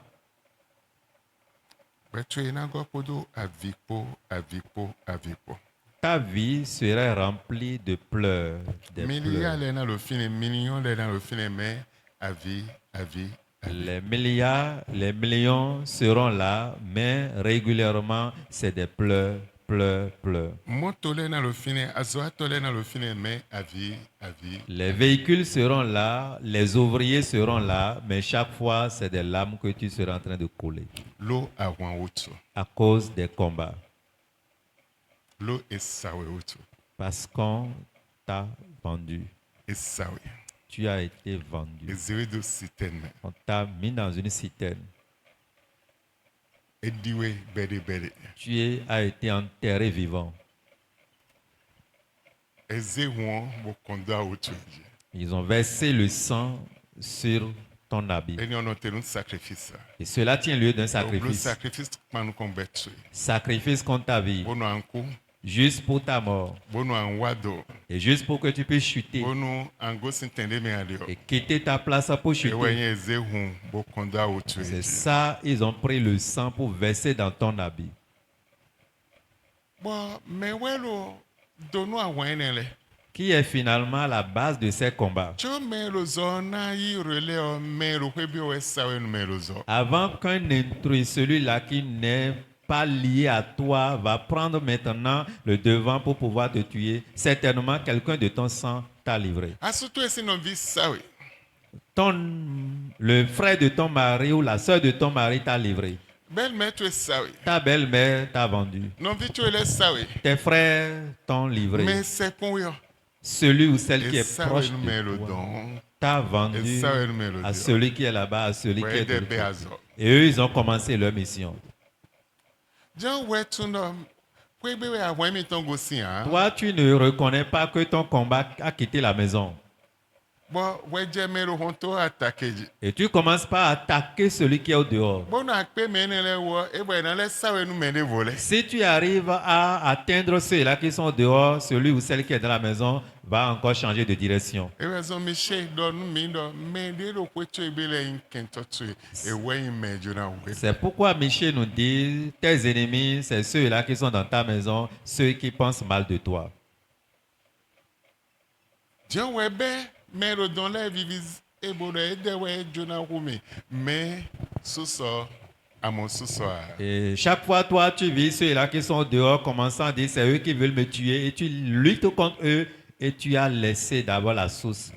betu ina go podo avipo ta vie serait remplie de pleurs. Des milliard pleurs. le na lo fine million le na lo fine mais avi Les milliards, les millions seront là, mais régulièrement, c'est des pleurs pleure, pleure. Motole na le fine, azoa tole na le fine, mais avis. Les véhicules seront là, les ouvriers seront là, mais chaque fois, c'est des larmes que tu seras en train de couler L'eau a ouan outu. à cause des combats. L'eau est sawe outu. Parce qu'on t'a vendu. Et sawe. Tu as été vendu. Et zéro de citerne. On t'a mis dans une citerne. Et diwe bede. As été enterré vivant. Et zéro bo konda outu. Ils ont versé le sang sur ton habit. Et nous avons un sacrifice. Et cela tient lieu d'un Le sacrifice. sacrifice qu'on combat. Sacrifice contre ta vie. Bono anko. Juste pour ta mort. Bono an wado. Et juste pour que tu puisses chuter. Bono ango sintende me alio. Et quitter ta place pour Et chuter. ouais zéro bo konda outu. C'est ça, ils ont pris le sang pour verser dans ton habit. Bon, mais ouais lo dono a wenele. Qui est finalement la base de ces combats. Avant qu'un intrus, celui-là qui n'est pas lié à toi, va prendre maintenant le devant pour pouvoir te tuer, certainement quelqu'un de ton sang t'a livré. Le frère de ton mari ou la soeur de ton mari t'a livré. Ta belle-mère t'a vendu. Tes frères t'ont livré. Celui ou celle qui est proche de toi t'a vendu à celui qui est là-bas, à celui qui est de l'autre côté. Et eux, ils ont commencé leur mission. Toi, tu ne reconnais pas que ton combat a quitté la maison. Et tu commences par attaquer celui qui est au dehors. Si tu arrives à atteindre ceux-là qui sont au dehors, celui ou celle qui est dans la maison va encore changer de direction. C'est pourquoi Michel nous dit, tes ennemis, c'est ceux-là qui sont dans ta maison, ceux qui pensent mal de toi. Mais dans la vie, et chaque fois, toi, tu vis ceux-là qui sont dehors, commençant à dire c'est eux qui veulent me tuer, et tu luttes contre eux, et tu as laissé d'abord la source.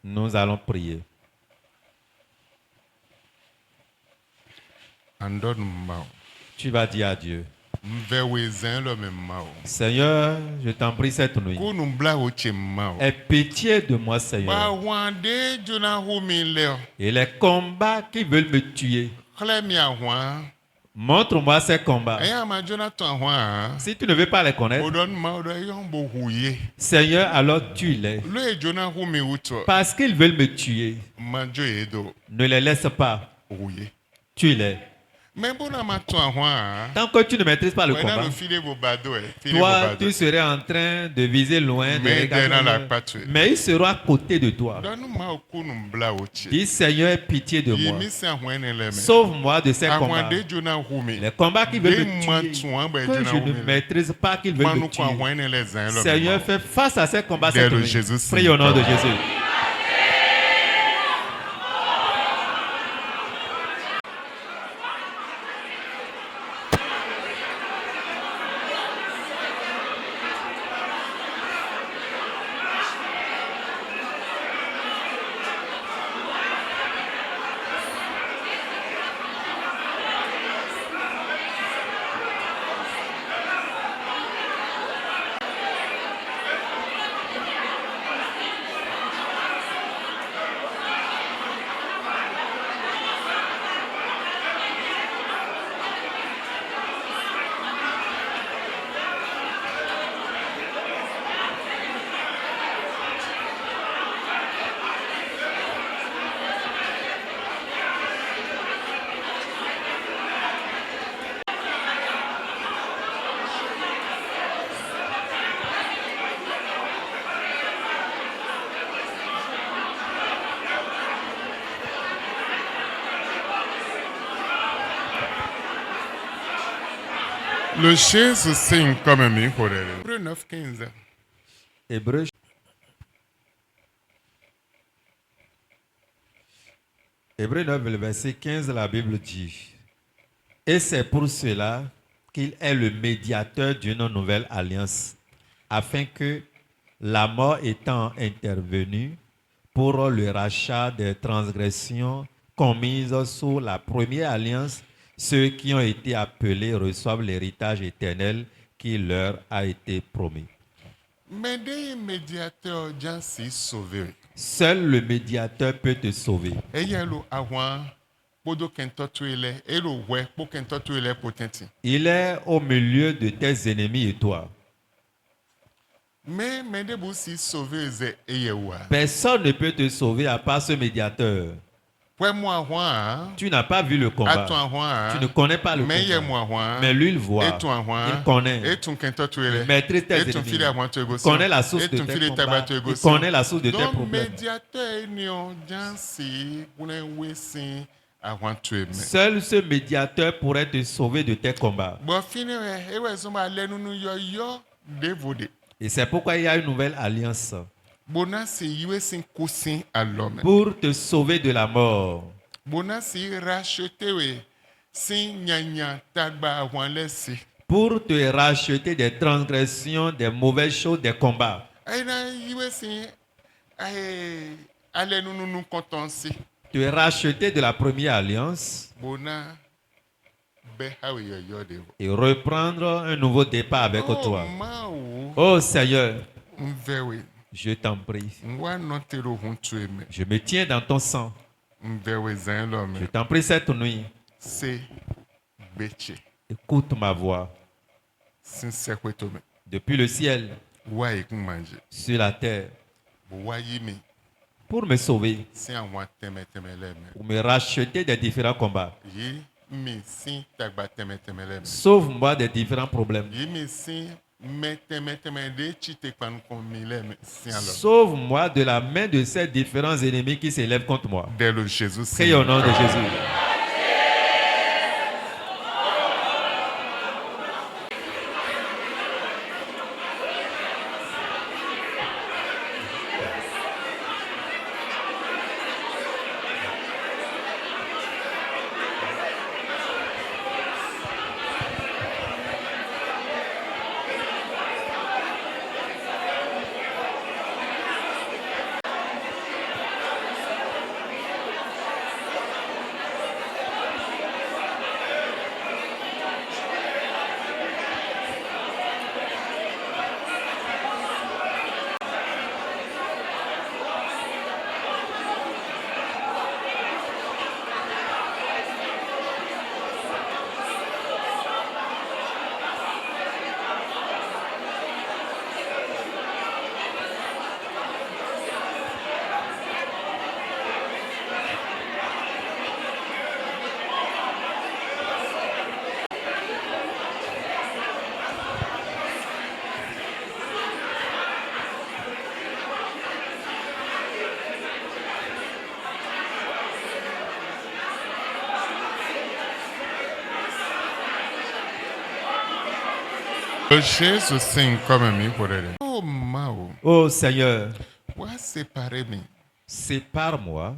Nous allons prier. Tu vas dire à Dieu. Seigneur, je t'en prie cette nuit. Aie pitié de moi, Seigneur. Et les combats qui veulent me tuer, montre-moi ces combats. Si tu ne veux pas les connaître, Seigneur, alors tue-les. Parce qu'ils veulent me tuer. Ne les laisse pas. Tue-les. Tant que tu ne maîtrises pas le combat, toi, tu serais en train de viser loin, mais ils seront à côté de toi. Dis, Seigneur, aie pitié de moi. Sauve-moi de ces combats. Les combats qui veulent me tuer, que je ne maîtrise pas qu'ils veulent me tuer. Seigneur, fais face à ces combats cette nuit. Prie au nom de Jésus. Le chien se signe comme un micro. Hébreu 9:15. Hébreu 9, le verset 15, la Bible dit: Et c'est pour cela qu'il est le médiateur d'une nouvelle alliance, afin que, la mort étant intervenue pour le rachat des transgressions commises sous la première alliance, ceux qui ont été appelés reçoivent l'héritage éternel qui leur a été promis. Mais des médiateurs, Jean s'est sauvé. Seul le médiateur peut te sauver. Et il y a le avant, podo kentotuele, et le ouais, pour kentotuele potenti. Il est au milieu de tes ennemis et toi. Mais des bouts s'est sauvé, et yewa. Personne ne peut te sauver à part ce médiateur. Ouais, moi, ouais. Tu n'as pas vu le combat. Tu ne connais pas le Mais combat. Mais lui, il voit. Il connaît. Il maîtrise tes ennemis. Il connaît la source de tes combats. Il connaît la source de tes problèmes. Seul ce médiateur pourrait te sauver de tes combats. Et c'est pourquoi il y a une nouvelle alliance. Pour te sauver de la mort. Pour te racheter des transgressions, des mauvaises choses, des combats. Te racheter de la première alliance. Et reprendre un nouveau départ avec toi. Oh Seigneur, je t'en prie. Je me tiens dans ton sang. Je t'en prie cette nuit. Écoute ma voix. Depuis le ciel, sur la terre, pour me sauver, pour me racheter des différents combats. Sauve-moi des différents problèmes. Sauve-moi de la main de ces différents ennemis qui s'élèvent contre moi. Prie au nom de Jésus. Jésus sing comme mi pour elle. Oh Mao. Oh Seigneur, sépare-moi.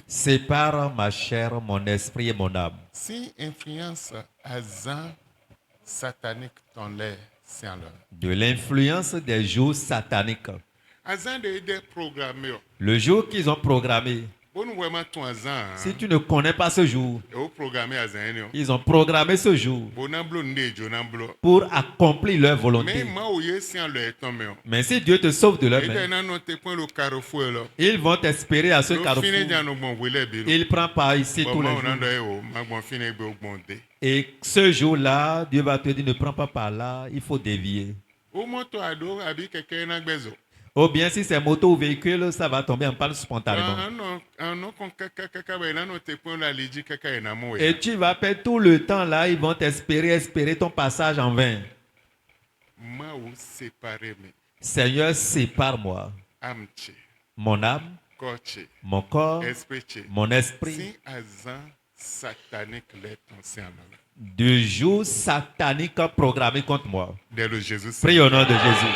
Sépare ma chair, mon esprit et mon âme. Si influence azan satanique dans l'air, c'est alors. De l'influence des jours sataniques. Azan de programmé. Le jour qu'ils ont programmé. Si tu ne connais pas ce jour, ils ont programmé ce jour pour accomplir leur volonté. Mais si Dieu te sauve de leur main, ils vont t'espérer à ce carrefour. Il prend par ici tous les jours. Et ce jour-là, Dieu va te dire, ne prends pas par là, il faut dévier. Ou bien si c'est moto ou véhicule, ça va tomber en panne spontanément. Et tu vas perdre tout le temps là, ils vont espérer ton passage en vain. Seigneur, sépare-moi. Mon âme, mon corps, mon esprit du jour satanique programmé contre moi. Prie au nom de Jésus.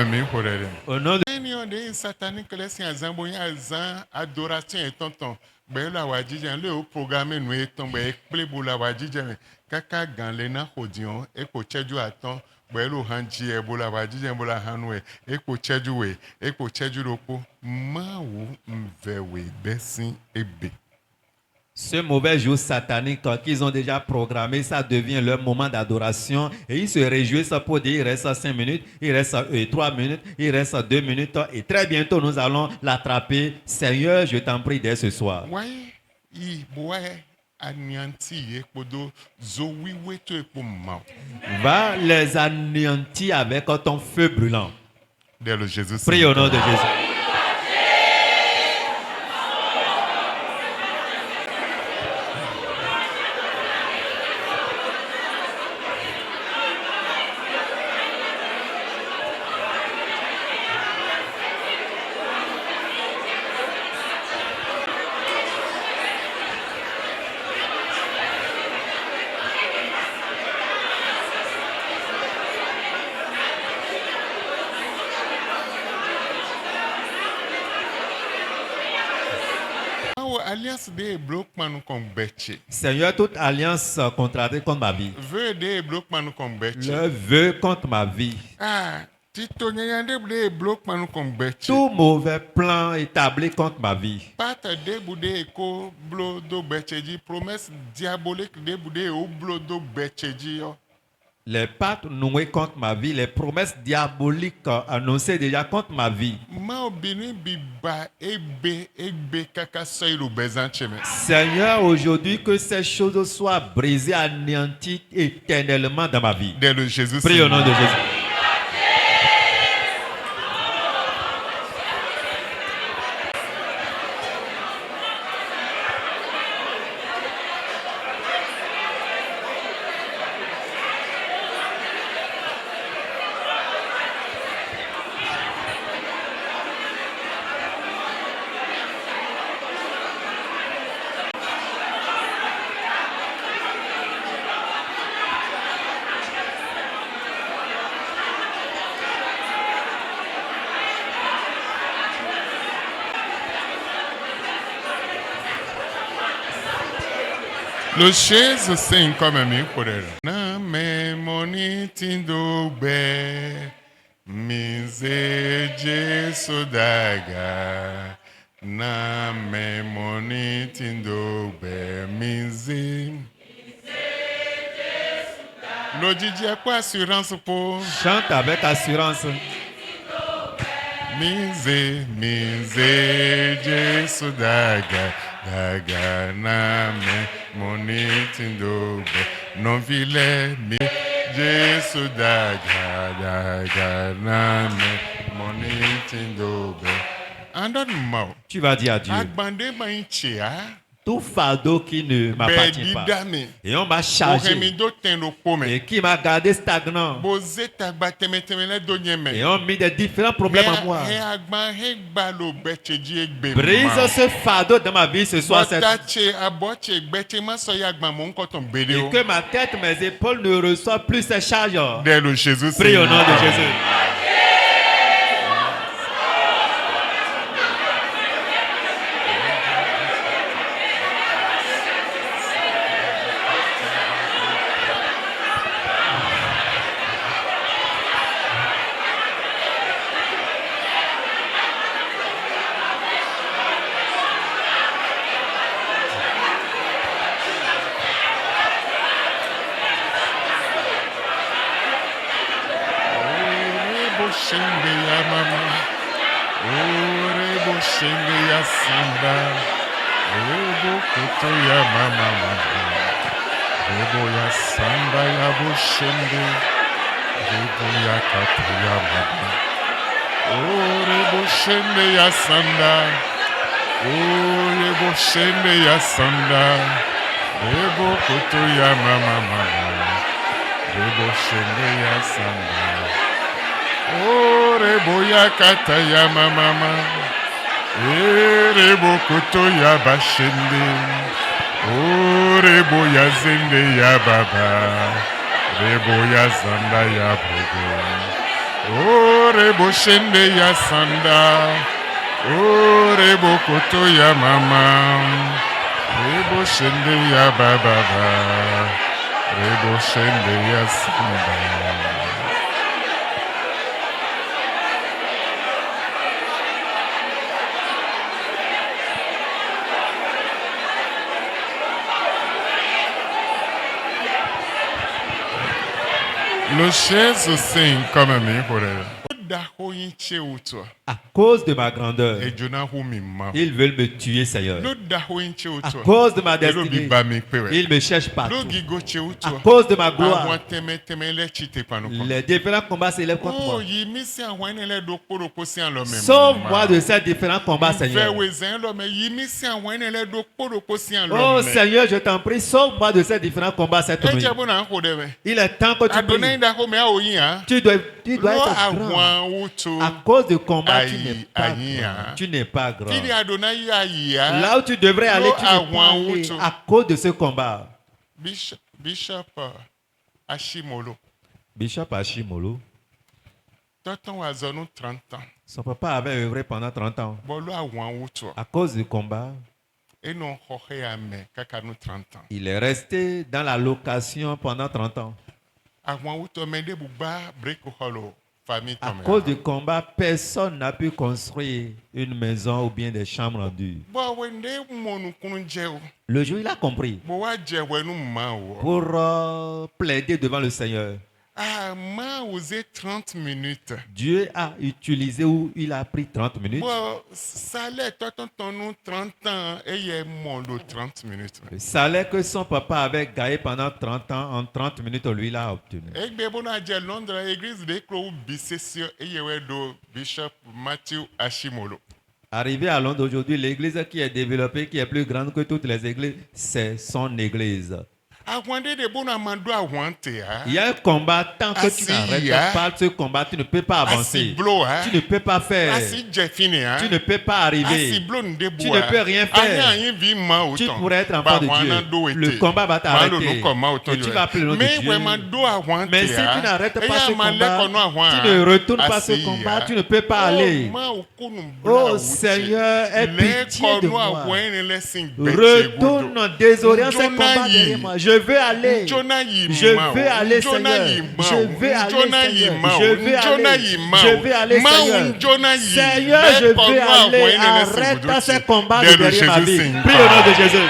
même pour elle. Au nom de On est satanique, les adoration et tonton. Ben la wadjijan le programme nous est tombé play pour la wadjijan kaka ganlena hodion e ko cheju aton ben lo hanji e bo la wadjijan bo la hanwe e ko cheju we e ko cheju loko ma wo mvewe besin ebe. ce mauvais jour satanique qu'ils ont déjà programmé, ça devient leur moment d'adoration et ils se réjouissent pour dire il reste 5 minutes, il reste 3 minutes, il reste 2 minutes et très bientôt nous allons l'attraper. Seigneur, je t'en prie dès ce soir. Ouais, i boy anéanti e kodo zo wiwe to e po ma. Va les anéantir avec ton feu brûlant. Dès le Jésus. Prie au nom de Jésus. Alliance de bloquement comme betche. Seigneur, toute alliance contrariée contre ma vie. Vœu de bloquement comme betche. Le vœu contre ma vie. Ah, Tito nyande de bloquement comme betche. Tout mauvais plan établi contre ma vie. Pata de bude ko blo do betche di promesse diabolique de bude o blo do betche di yo. Les pactes noués contre ma vie, les promesses diaboliques annoncées déjà contre ma vie. Ma obini biba ebe kaka soylo bezancheme. Seigneur, aujourd'hui que ces choses soient brisées, anéanties éternellement dans ma vie. Dès le Jésus. Prie au nom de Jésus. Le chaise c'est comme un pour elle. Na me monitindo be mise Jesu daga. Na me monitindo be mise. Le DJ a quoi assurance pour? Chante avec assurance. Mise Jesu daga. Daga na me monitindo be non vile mi Jesu daga na me monitindo be. Andon mau. Tu vas dire à Dieu. Agbande ba inchia. Tout fardeau qui ne m'appartient pas. Et on m'a chargé. Et qui m'a gardé stagnant. Et on mis des différents problèmes à moi. Brise ce fardeau dans ma vie ce soir. Et que ma tête, mes épaules ne reçoivent plus ces charges. Prie au nom de Jésus. Reboya kata ya mama, rebokoto ya bashende, reboya zende ya baba, reboya zanda ya bogo, O rebo shende ya sanda. O rebo koto ya mama. Rebo shende ya baba. Rebo shende ya sanda. Le chien se signe comme un miracle. À cause de ma grandeur, Il ils veulent me tuer, Seigneur. À cause de ma destinée, ils me cherchent partout. À cause de ma gloire, les différents combats s'élèvent contre moi. Sauve-moi de ces différents combats, Seigneur. Oh Seigneur, je t'en prie, sauve-moi de ces différents combats cette nuit. Il est temps que tu pries. Tu dois être grand. À cause du combat, tu n'es pas grand. Tu n'es pas grand. Là où tu devrais aller, tu n'es pas allé à cause de ce combat. Bishop Ashimolo. Bishop Ashimolo, 30 ans. son papa avait œuvré pendant 30 ans. À cause du combat, il est resté dans la location pendant 30 ans. À cause du combat, personne n'a pu construire une maison ou bien des chambres en dur. Le jour, il a compris pour plaider devant le Seigneur. Dieu a utilisé ou il a pris 30 minutes. Le salaire que son papa avait gagné pendant 30 ans, en 30 minutes, lui l'a obtenu. Bishop Matthew Ashimolo. Arrivé à Londres aujourd'hui, l'église qui est développée, qui est plus grande que toutes les églises, c'est son église. Il y a un combat, tant que tu n'arrêtes pas ce combat, tu ne peux pas avancer. Tu ne peux pas faire. Tu ne peux pas arriver. Tu ne peux rien faire. Tu pourrais être enfant de Dieu. Le combat va t'arrêter. Et tu vas appeler le nom de Dieu. Mais si tu n'arrêtes pas ce combat, tu ne retournes pas ce combat, tu ne peux pas aller. Oh Seigneur, aie pitié de moi. Retourne, désoriente ce combat derrière moi. Je veux aller. Je veux aller, Seigneur. Je veux aller, Seigneur. Je veux aller. Je veux aller, Seigneur. Seigneur, je veux aller. Arrête ce combat de derrière ma vie. Prie au nom de Jésus.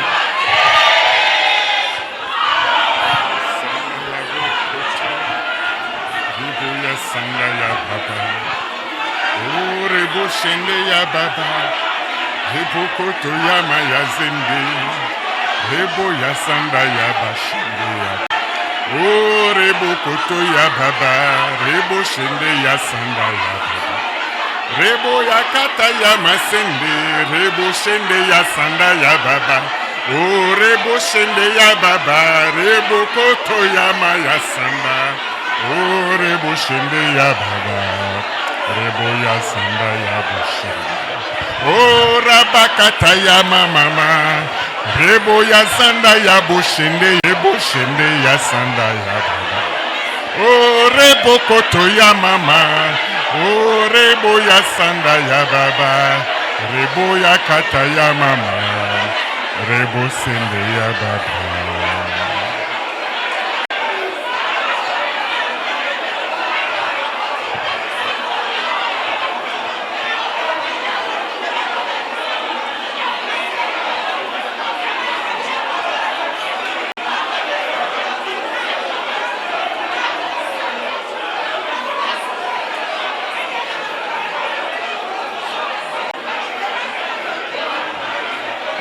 Rebo ya sanda ya bashinde ya. Oh rebo koto ya baba. Rebo shende ya sanda ya baba. Rebo ya kata ya masende. Rebo shende ya sanda ya baba. Oh rebo shende ya baba. Rebo koto ya maya sanda. Oh rebo shende ya baba. Rebo ya sanda ya bashinde. Oh rabakata ya mama. Rebo ya sanda ya boshende, rebo shende ya sanda ya baba. Oh rebo koto ya mama, oh rebo ya sanda ya baba, rebo ya kata ya mama, rebo sende ya baba.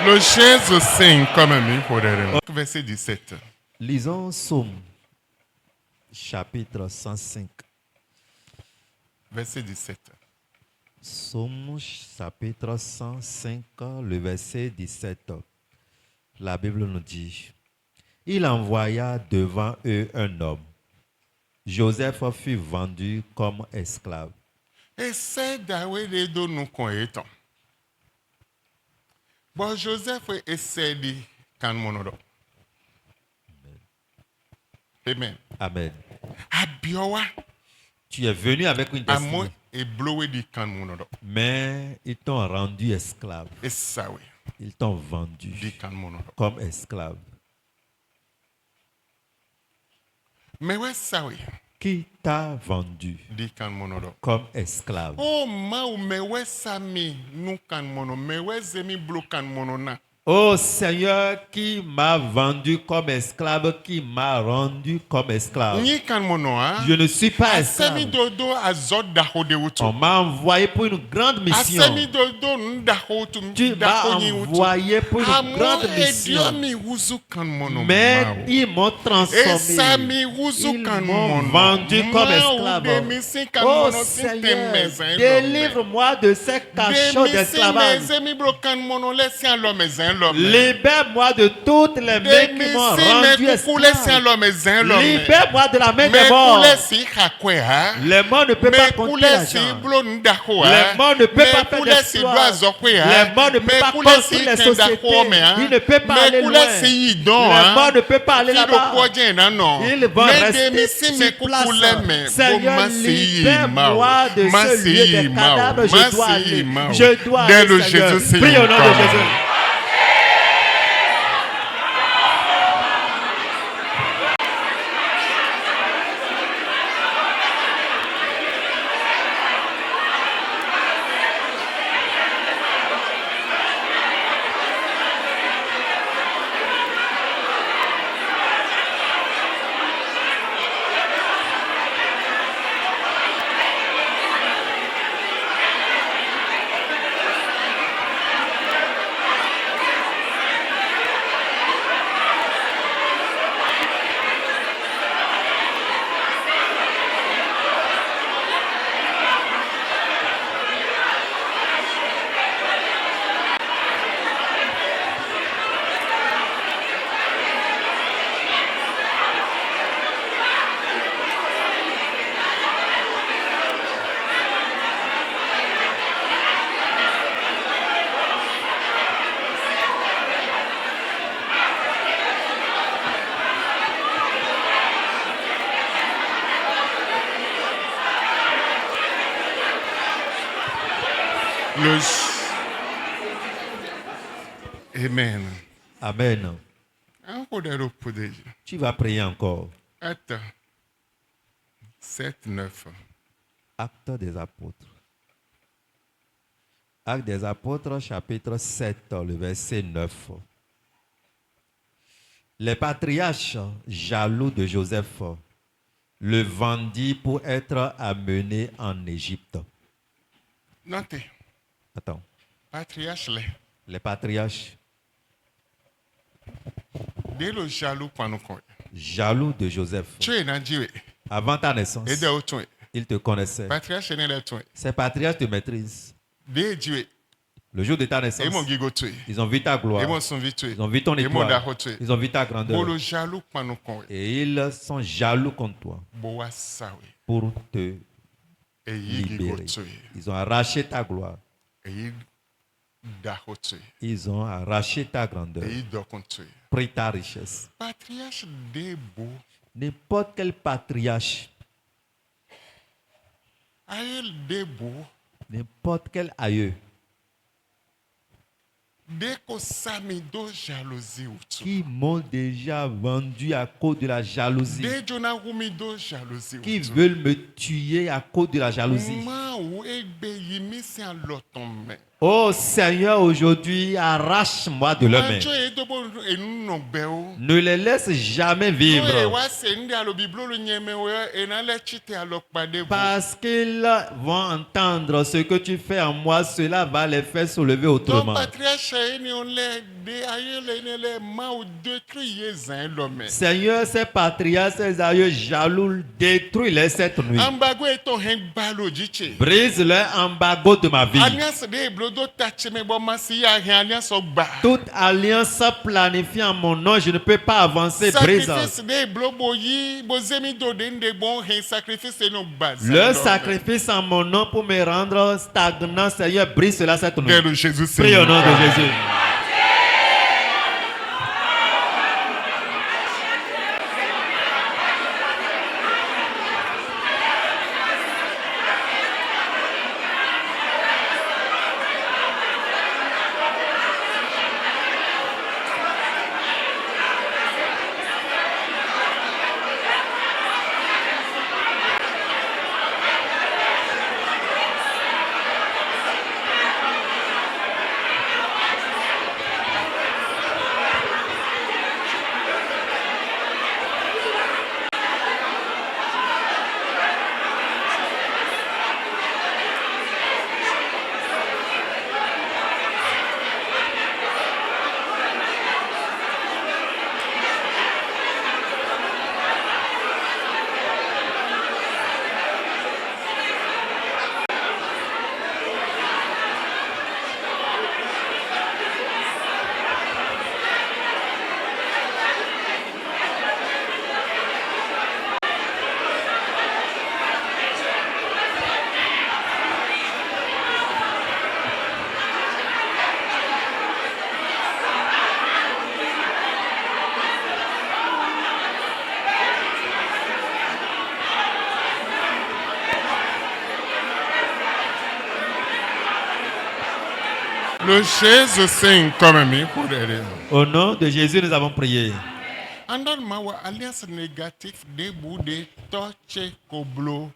Le chien se signe comme un miracle. Verset 17. Lisons Psaume, chapitre 105. Verset 17. Psaume, chapitre 105, le verset 17. La Bible nous dit, il envoya devant eux un homme. Joseph fut vendu comme esclave. Et c'est David de nous connaître. Bon, Joseph essaie de quand monodo. Amen. Amen. Abiowa. Tu es venu avec une amo destinée, eblowe di kan monodo. mais ils t'ont rendu esclave. Esawe Ils t'ont vendu di kan monodo. comme esclave. Mewe sawe Qui t'a vendu di kan monodo. comme esclave? Oh mau mewe sami nu kan mono mewe zemi blo kan mono na. Ô Seigneur, qui m'a vendu comme esclave, qui m'a rendu comme esclave. Ni kan mono ha. Je ne suis pas Asemi esclave. dodo azod da hode wutu. On m'a envoyé pour une grande mission. Asemi dodo nda hotu Tu da m'as honyi wutu. envoyé pour une Amo grande mission. ediomi wuzu kan mono Mais mau. ils m'ont transformé. Esami wuzu Ils kan m'ont mono. vendu comme Mau esclave. demisi kan Oh mono si Seigneur, temezin délivre-moi de ces cachots d'esclavage. Demisi blo kan mono lesi an lo mezin lo. Libère-moi de toutes les mains qui m'ont rendu esclave. Libère-moi de la main des morts. Les morts ne peuvent pas compter l'argent. Les morts ne peuvent pas faire d'exploit. Les morts ne peuvent pas construire les sociétés. Ils ne peuvent pas aller loin. Les morts ne peuvent pas aller là-bas. Ils vont rester sur place. Seigneur, libère-moi de ce lieu des cadavres. Je dois aller. Je dois aller, Seigneur. Prie au nom de Jésus. Amen. Amen. Tu vas prier encore. Acte 7, 9. Acte des apôtres. Acte des apôtres, chapitre 7, le verset 9. Les patriarches, jaloux de Joseph, le vendit pour être amené en Égypte. Notez, Attends. patriarche, Les patriarches, dès le jaloux, jaloux de Joseph, tu es Nadjiwe, avant ta naissance, et de toi, ils te connaissaient. patriarche, n'est le toi, Ces patriarches te maîtrisent. dès Dieu, Le jour de ta naissance, et mon gigo tué, ils ont vu ta gloire, et mon son vitué, ils ont vu ton et mon étoile, daho tué. ils ont vu ta Pour grandeur. le jaloux, Et ils sont jaloux contre toi boa sawe, pour te et yi gigo libérer. tué, Ils ont arraché ta gloire. et yi daho tué, Ils ont arraché ta grandeur, et yi dokon tué. pris ta richesse. Patriarche débo, N'importe quel patriarche, aïe débo, n'importe quel aïeux dès qu'on s'ami do jalousie ou tout. qui m'ont déjà vendu à cause de la jalousie, Dès jona rumi do jalousie ou qui tout. veulent me tuer à cause de la jalousie. Ma ou egbe yimi si an loton men. Oh Seigneur, aujourd'hui, arrache-moi de leurs mains. Anjo e dobo e nou non be ou. Ne les laisse jamais E vivre. wa se ndi alo biblo lo nyeme we e nan le chite alo pade bo. Parce qu'ils vont entendre ce que tu fais en moi, cela va les faire soulever Don autrement. patriarche e ni on le de aye le ne le ma ou détruit ye zan lo men. Seigneur, ces patriarches, ces aïeux jaloux, détruis-les cette nuit. Ambago e ton hen balo jiche. Brise le embargo de ma vie. Alliance de blodo tache me bo masi ya hen alliance ogba. Toute alliance planifiée en mon nom, je ne peux pas avancer. Brise. Sacrifice de blobo yi bo zemi do de nde bon hen sacrifice e no base. Le sacrifice en mon nom pour me rendre stagnant, Seigneur, brise cela cette nuit. Dès le Jésus Prie au nom de Seigneur. Jésus. Le Jésus sing comme mi kurere. Au nom de Jésus, nous avons prié. Andal mawa alliance négatif de boude toche koblo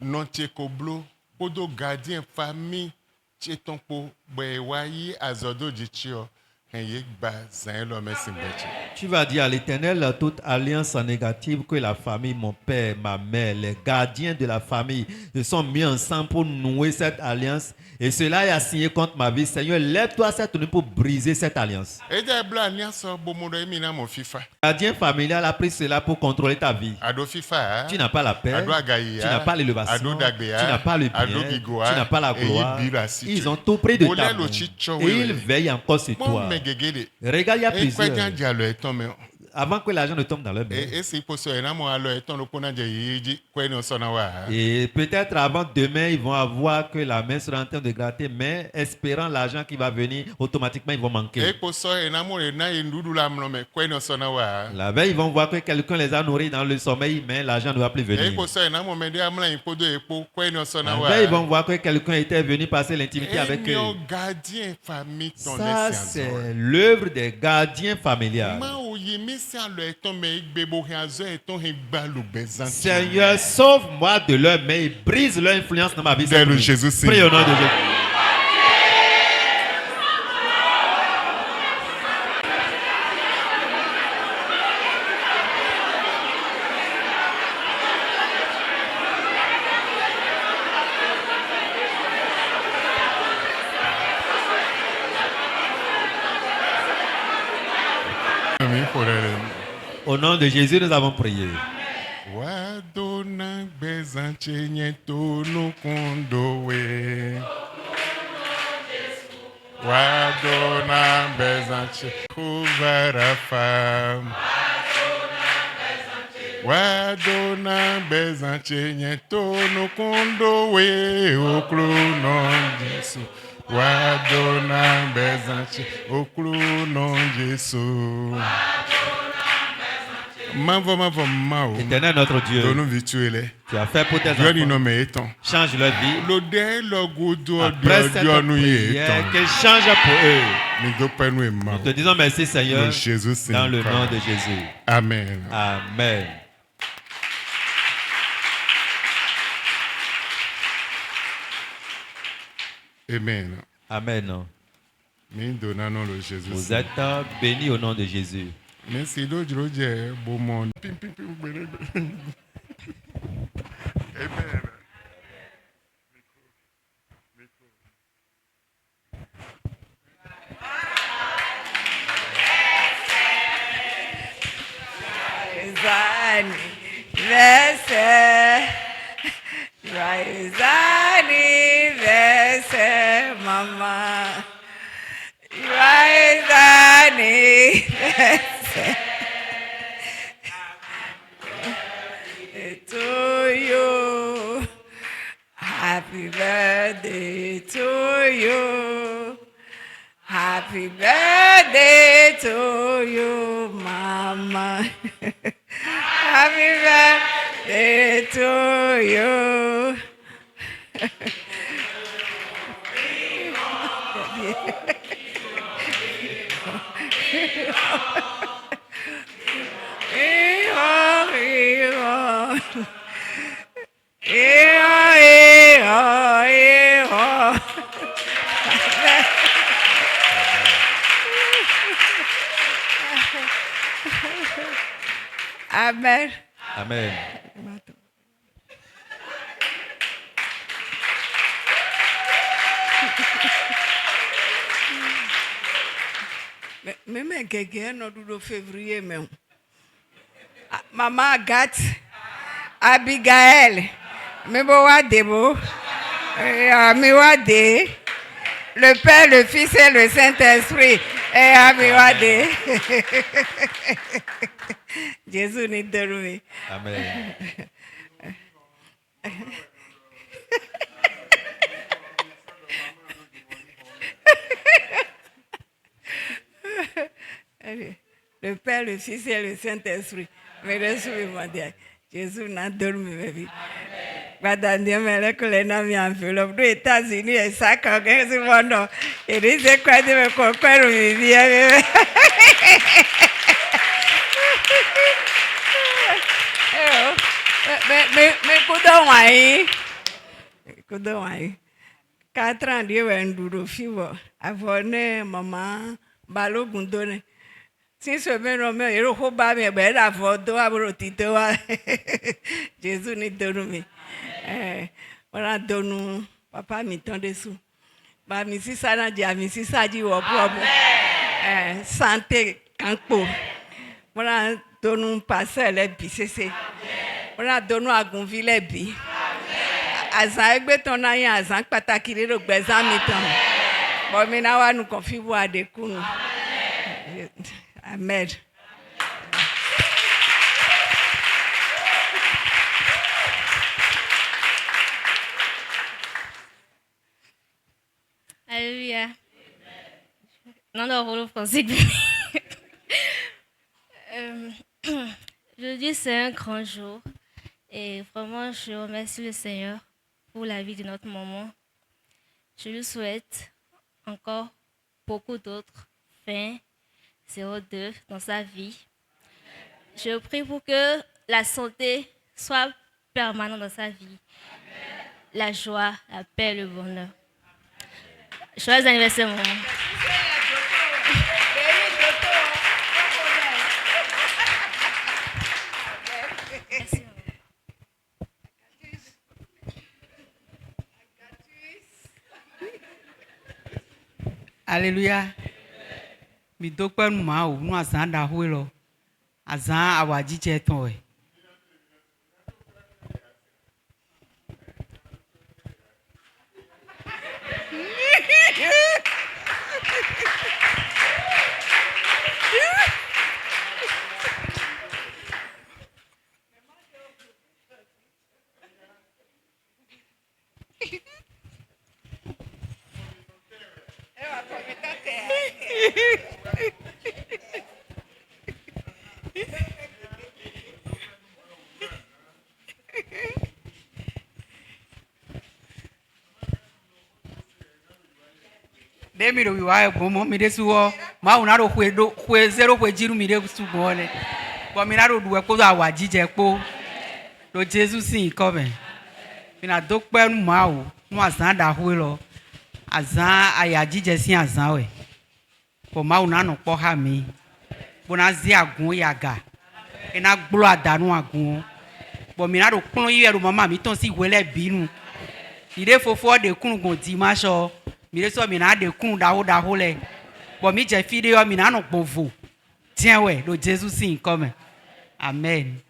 non che koblo podo gardien famille che tonpo bewayi azodo jichio henye gba zan lo mesin beche. Tu vas dire à l'Éternel toute alliance négative que la famille, mon père, ma mère, les gardiens de la famille se sont mis ensemble pour nouer cette alliance. Et cela est signé contre ma vie. Seigneur, lève-toi cette nuit pour briser cette alliance. Eja bla alliance bomodo emina mo FIFA. Gardien familial a pris cela pour contrôler ta vie. Ado FIFA. Tu n'as pas la paix, Ado agaïa, tu n'as pas l'élevation, ado dagbea, tu n'as pas le bien, ado gigoa, tu n'as pas la et gloire. yibira si Ils tu- ont tout pris de Bolé ta lo main. chicho Et wewe. ils veillent encore sur Mon toi. megegede. Regarde, il y a E kwa plusieurs. jan lo eton me. Avant que l'argent ne tombe dans leur main. E si poso ena mo alo eton lo pona je yiji kwa no sona wa. Et peut-être avant demain, ils vont avoir que la main sera en train de gratter, mais espérant l'argent qui va venir, automatiquement, ils vont E manquer. poso ena mo ena ndudu la mlo me kwa no sona wa. La veille, ils vont voir que quelqu'un les a nourris dans le sommeil, mais l'argent ne va plus E venir. poso ena mo me de amla impodo epo kwa no sona La wa. veille, ils vont voir que quelqu'un était venu passer l'intimité avec eux. Enyo gardien famille ton Ça, esiazo. c'est l'œuvre des gardiens familiales. Ma oyi mi si alo eton me igbebo hiazo eton higba lu bezan. Seigneur, sauve-moi de leur main et brise leur influence dans ma vie. Dès le Jésus signe. Prie au nom de Jésus. Mi kurere. Au nom de Jésus, nous avons prié. Wadona bezanche nyeto no kondowe. Wadona bezanche kuvara fam. Wadona bezanche nyeto no kondowe oklo non Jesu. Wadona bezanche oklo non Jesu. Mavo mao. Éternel notre Dieu, Donne virtuelle. tu as fait pour tes Dieu dit enfants. non mais étant. Change leur vie. L'odeur le goût Après cette Dieu nous y prière, étant. qu'elle change pour eux. Mais Dieu pas nous Nous mao. te disons merci Seigneur Dans Jésus c'est dans le nom de Jésus. Amen. Amen. Amen. Amen. Mais donnons le Jésus. Vous êtes bénis au nom de Jésus. Merci d'autres Dieu bon monde. Pim pim pim bele. Amen. Raizani, mama. Raizani, to you. Happy birthday to you. Happy birthday to you, mama. Happy birthday to you. Amen. Amen. Même quelqu'un n'a pas février même. Maman Agathe, Abigail, Meboa Debo, Amiwade, le Père, le Fils et le Saint-Esprit, et Amiwade. Jésus n'est dormi. Amen. Le Père, le Fils et le Saint-Esprit. Mais reçu-moi, Jésus n'a dormi, ma vie. Guardando me con le nomi envelope dos États-Unis et ça quand c'est mon nom. Et dice quoi de me conquérir mi vie. Me kudo wai. 4 ans de wenduro fiwo. Avone maman balogun done. Si semaine on me ero ko ba mi be la foto aburo tito wa. Jésus ni donu mi. Ora donu papa mi ton dessous. Ba mi si sana dia mi si saji wo probo. Santé kanpo. Ora donu parcelle bi sese. Ora donu agunville bi. Azan egbe ton na yan azan pataki re gbezan mi ton. Bo mi na wa nu kon fi bo adekunu. Amen. Alléluia. Non, non, on le français. Aujourd'hui, c'est un grand jour. Et vraiment, je remercie le Seigneur pour la vie de notre maman. Je lui souhaite encore beaucoup d'autres fins 02 dans sa vie. Je prie pour que la santé soit permanente dans sa vie. La joie, la paix, le bonheur. Joyeux anniversaire, maman. Merci, maman. Alléluia. Mi dokpe nu ma o nu azan da hoe lo. Azan awaji je ton e. Mi do wa bomo mi de suwo ma una ro hwe zero hwe jiru mi de sugo le bo mi na ro duwe ko awa jije po do Jesus sin ko be mi na dokpe nu ma o nu azan da hwe lo azan aya jije sin azan we bo ma una no po ha mi bo na zi agun yaga e na gblo adanu agun bo mi na ro kun yi eru mama mi ton si wele binu ire fofo de kun gun di ma so mi le so mi na de kun da ho le bo mi je fi de yo mi na no gbovo tien we do Jesus sin come amen.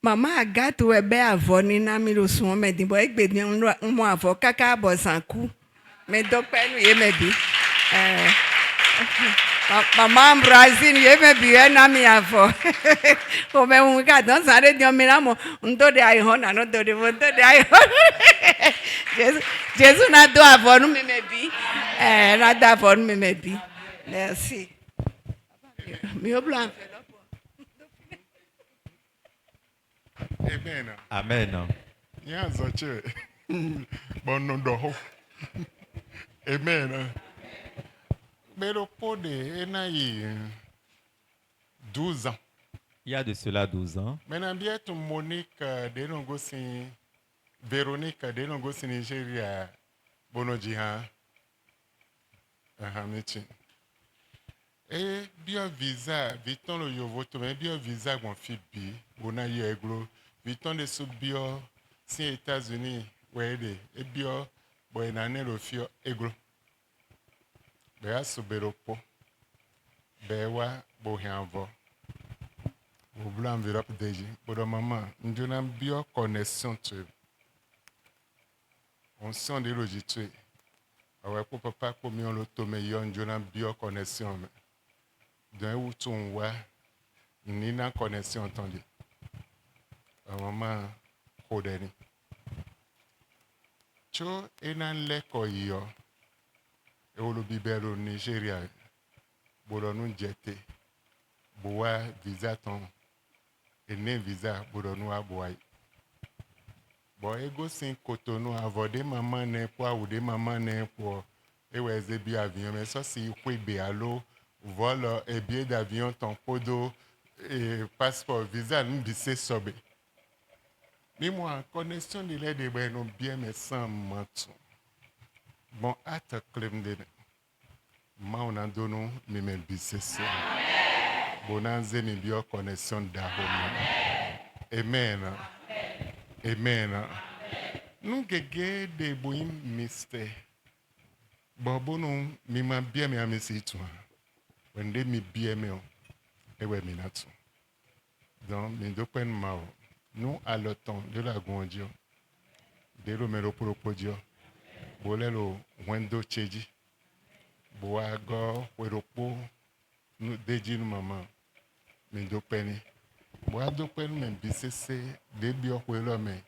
Mama agatu ebe avoni na mi lo sun me din bo egbe ni mo avo kaka bo sanku me dokpe nu ye me bi Mama Brazil ye me bi na mi avo o me un ka don sare di mi na mo ndo de ai ho na no do de ai ho Jesus na do avonu me bi na do avonu me bi merci mi o blanc. Amen. Amen. Yeah, zoche. Bono doho. Amen. Pero pode ena yi 12 ans. Il y a de cela 12 ans. Maintenant bien tu Monique de nongo sin Véronique de nongo sin Nigeria bono jiha. Mechi. Et bien visa, viton lo yovo to mais bien visa gon fi bi bona ye eglo. Viton de sous bio si États-Unis wede e bio boy na ne lo fio eglo. Be asuberopo. Be wa bo hianvo. Bo blanc enveloppe deji. Bodo maman, ndona bio connexion tu. On sent de logitue. Awe pour papa pour mi on lo to me yon ndona bio connexion. D'un où tu vois ni na connexion entendu. Maman kodeni. Cho enan leko yo. E o lo bibero Nigeria. Bodo nu jete. Boa visa ton ene visa bodono aboy bo ego sin kotono avode maman ne po ou de maman ne po e weze bi avion mais ça si kwebe allo vol et billet d'avion ton podo et passeport visa n'bissé sobe ni moi connexion de l'aide de ben bien mais sans menton bon at clem de ma on a donné mais bissé so bonanze ni bio connexion d'arôme amen amen nous gege de boim mystère bobo no mi ma bien me amesi tu when they mi bien me e we mi natu donc mi do pen ma nous à le temps de la gondio de lo mero propodio bolelo wendo cheji boa go weropo nu deji nu mama mi do peni boa do pen me bisese de bio kwelo me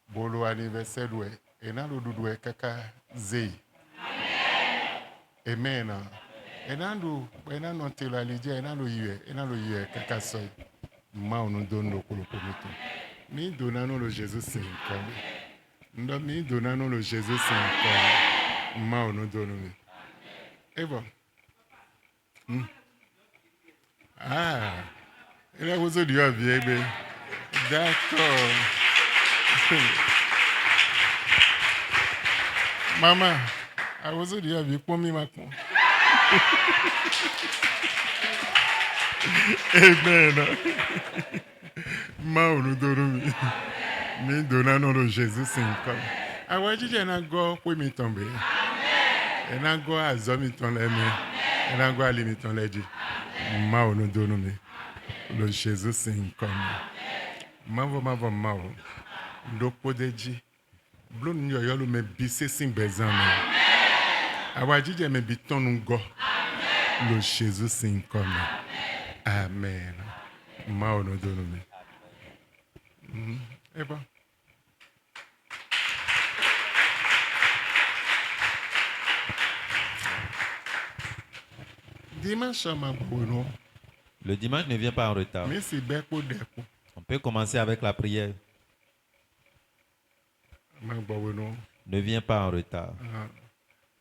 bolo anniversaire we e na lo dudu e kaka zei amen enandu enano telalije enano yue kaka soy ma onu dondo kolokomito mi donano lo Jésus Saint comme ndo mi donano lo Jésus Saint comme ma onu dono mi eva il a besoin de bien d'accord maman I was a dear you pour me maintenant. Amen. Ma nous donnons mais donnons le Jésus Saint comme. I want you to go pour me tomber. Et na go azomi ton l'aimé. Et na go alimi ton l'aidi. Ma nous donnons le Jésus Saint comme. Ma do podeji. Blon yo yo me bise sin bezan. Awajije me biton ngo. Le Jésus Saint comme. Amen. Ma ono donome. Eba. Dimanche ma bono. Le dimanche ne vient pas en retard. Mais c'est beko deko. On peut commencer avec la prière. Ma bono. Ne viens pas en retard.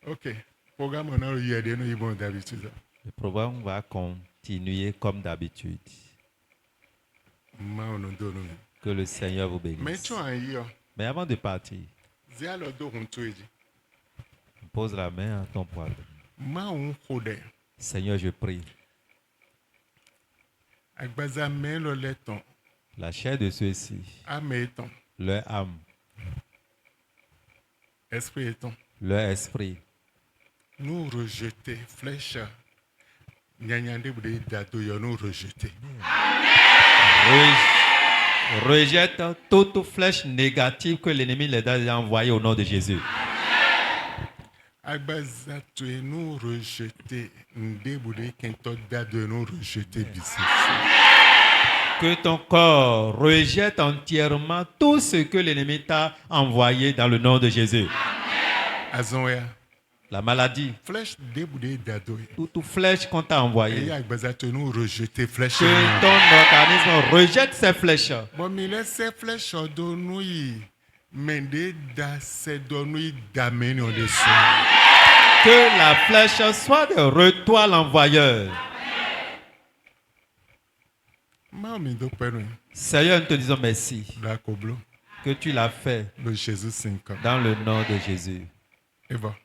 OK. Programme on a eu des nous bon d'habitude. Le programme va continuer comme d'habitude. Ma ono donome. Que le Seigneur vous bénisse. Mais tu en hier. Mais avant de partir, Zia lo do huntueji. pose la main à ton poids. Ma on kode. Seigneur, je prie. Agbaza men lo leton. La chair de ceux-ci, Ameton. leur âme, Esprit eton. leur esprit, Nous rejeter flèche. Nyanyande bude dado yo nous rejeter. rejette toute flèche négative que l'ennemi les a envoyée au nom de Jésus. Agbaza tu nous rejeter. Nde bude kento dado nous rejeter bisi. Que ton corps rejette entièrement tout ce que l'ennemi t'a envoyé dans le nom de Jésus. Azoya. La maladie, Flèche de bude dado. toute flèche qu'on t'a Et envoyée. agbaza tu nous rejeter flèche. Que ton organisme rejette ces flèches. Bon mi laisse flèche do nous yi. Mende da se do nous yi dameni on dessus. Que la flèche soit de retour l'envoyeur. Ma mi do penu. Seigneur, nous te disons merci La koblo. que tu l'as fait Le Jésus 5 dans le nom de Jésus. Eva.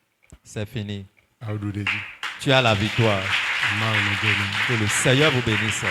C'est fini. Audou deji. Tu as la victoire. Ma onu donu. Que le Seigneur vous bénisse.